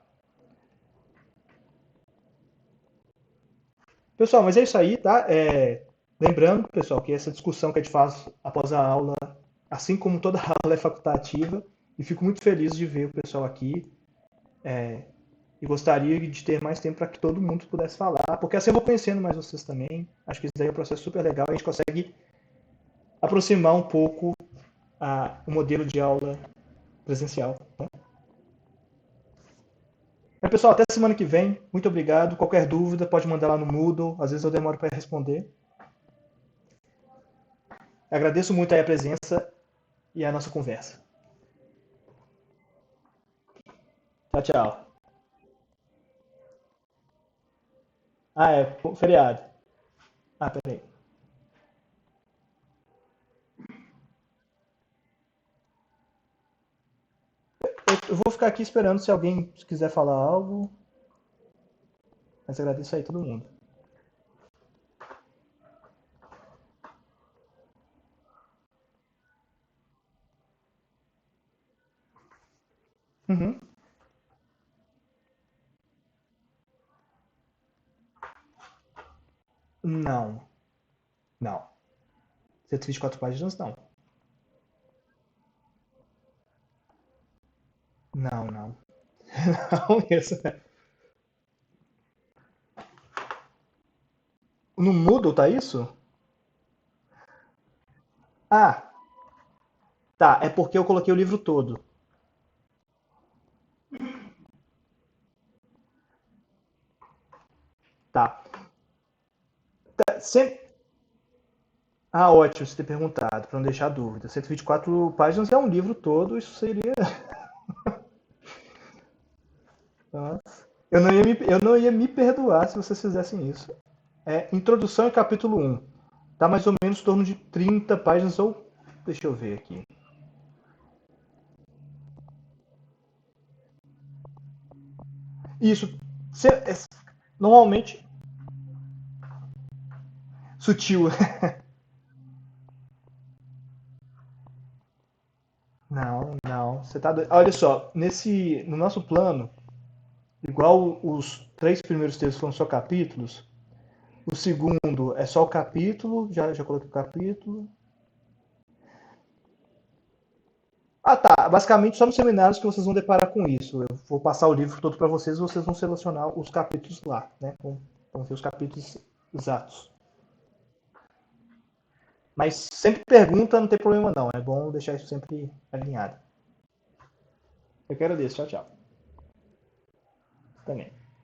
Speaker 1: Pessoal, mas é isso aí, tá? Lembrando, pessoal, que essa discussão que a gente faz após a aula, assim como toda aula é facultativa, e fico muito feliz de ver o pessoal aqui. E gostaria de ter mais tempo para que todo mundo pudesse falar, porque assim eu vou conhecendo mais vocês também. Acho que isso daí é um processo super legal. A gente consegue aproximar um pouco o modelo de aula presencial. Né? Mas, pessoal, até semana que vem. Muito obrigado. Qualquer dúvida, pode mandar lá no Moodle. Às vezes eu demoro para responder. Agradeço muito aí a presença e a nossa conversa. Tchau, tchau. Ah, é feriado. Ah, peraí. Eu vou ficar aqui esperando se alguém quiser falar algo. Mas agradeço aí todo mundo. Uhum. Não, não. 124 páginas, não. Não, não. Não mesmo. No Moodle tá isso? Ah, tá. É porque eu coloquei o livro todo. Tá. Sempre... Ah, ótimo você ter perguntado, para não deixar dúvida. 124 páginas é um livro todo, isso seria. Nossa. Eu não ia me perdoar se vocês fizessem isso. Introdução e capítulo 1. Tá mais ou menos em torno de 30 páginas ou. Deixa eu ver aqui. Isso. Normalmente. Sutil. Não, não. Você tá doido. Olha só, no nosso plano, igual os três primeiros textos foram só capítulos, o segundo é só o capítulo, já coloquei o capítulo. Ah, tá. Basicamente, só nos seminários que vocês vão deparar com isso. Eu vou passar o livro todo para vocês e vocês vão selecionar os capítulos lá, né? Vão ver os capítulos exatos. Mas sempre pergunta, não tem problema não. É bom deixar isso sempre alinhado. Eu quero desse. Tchau, tchau. Também.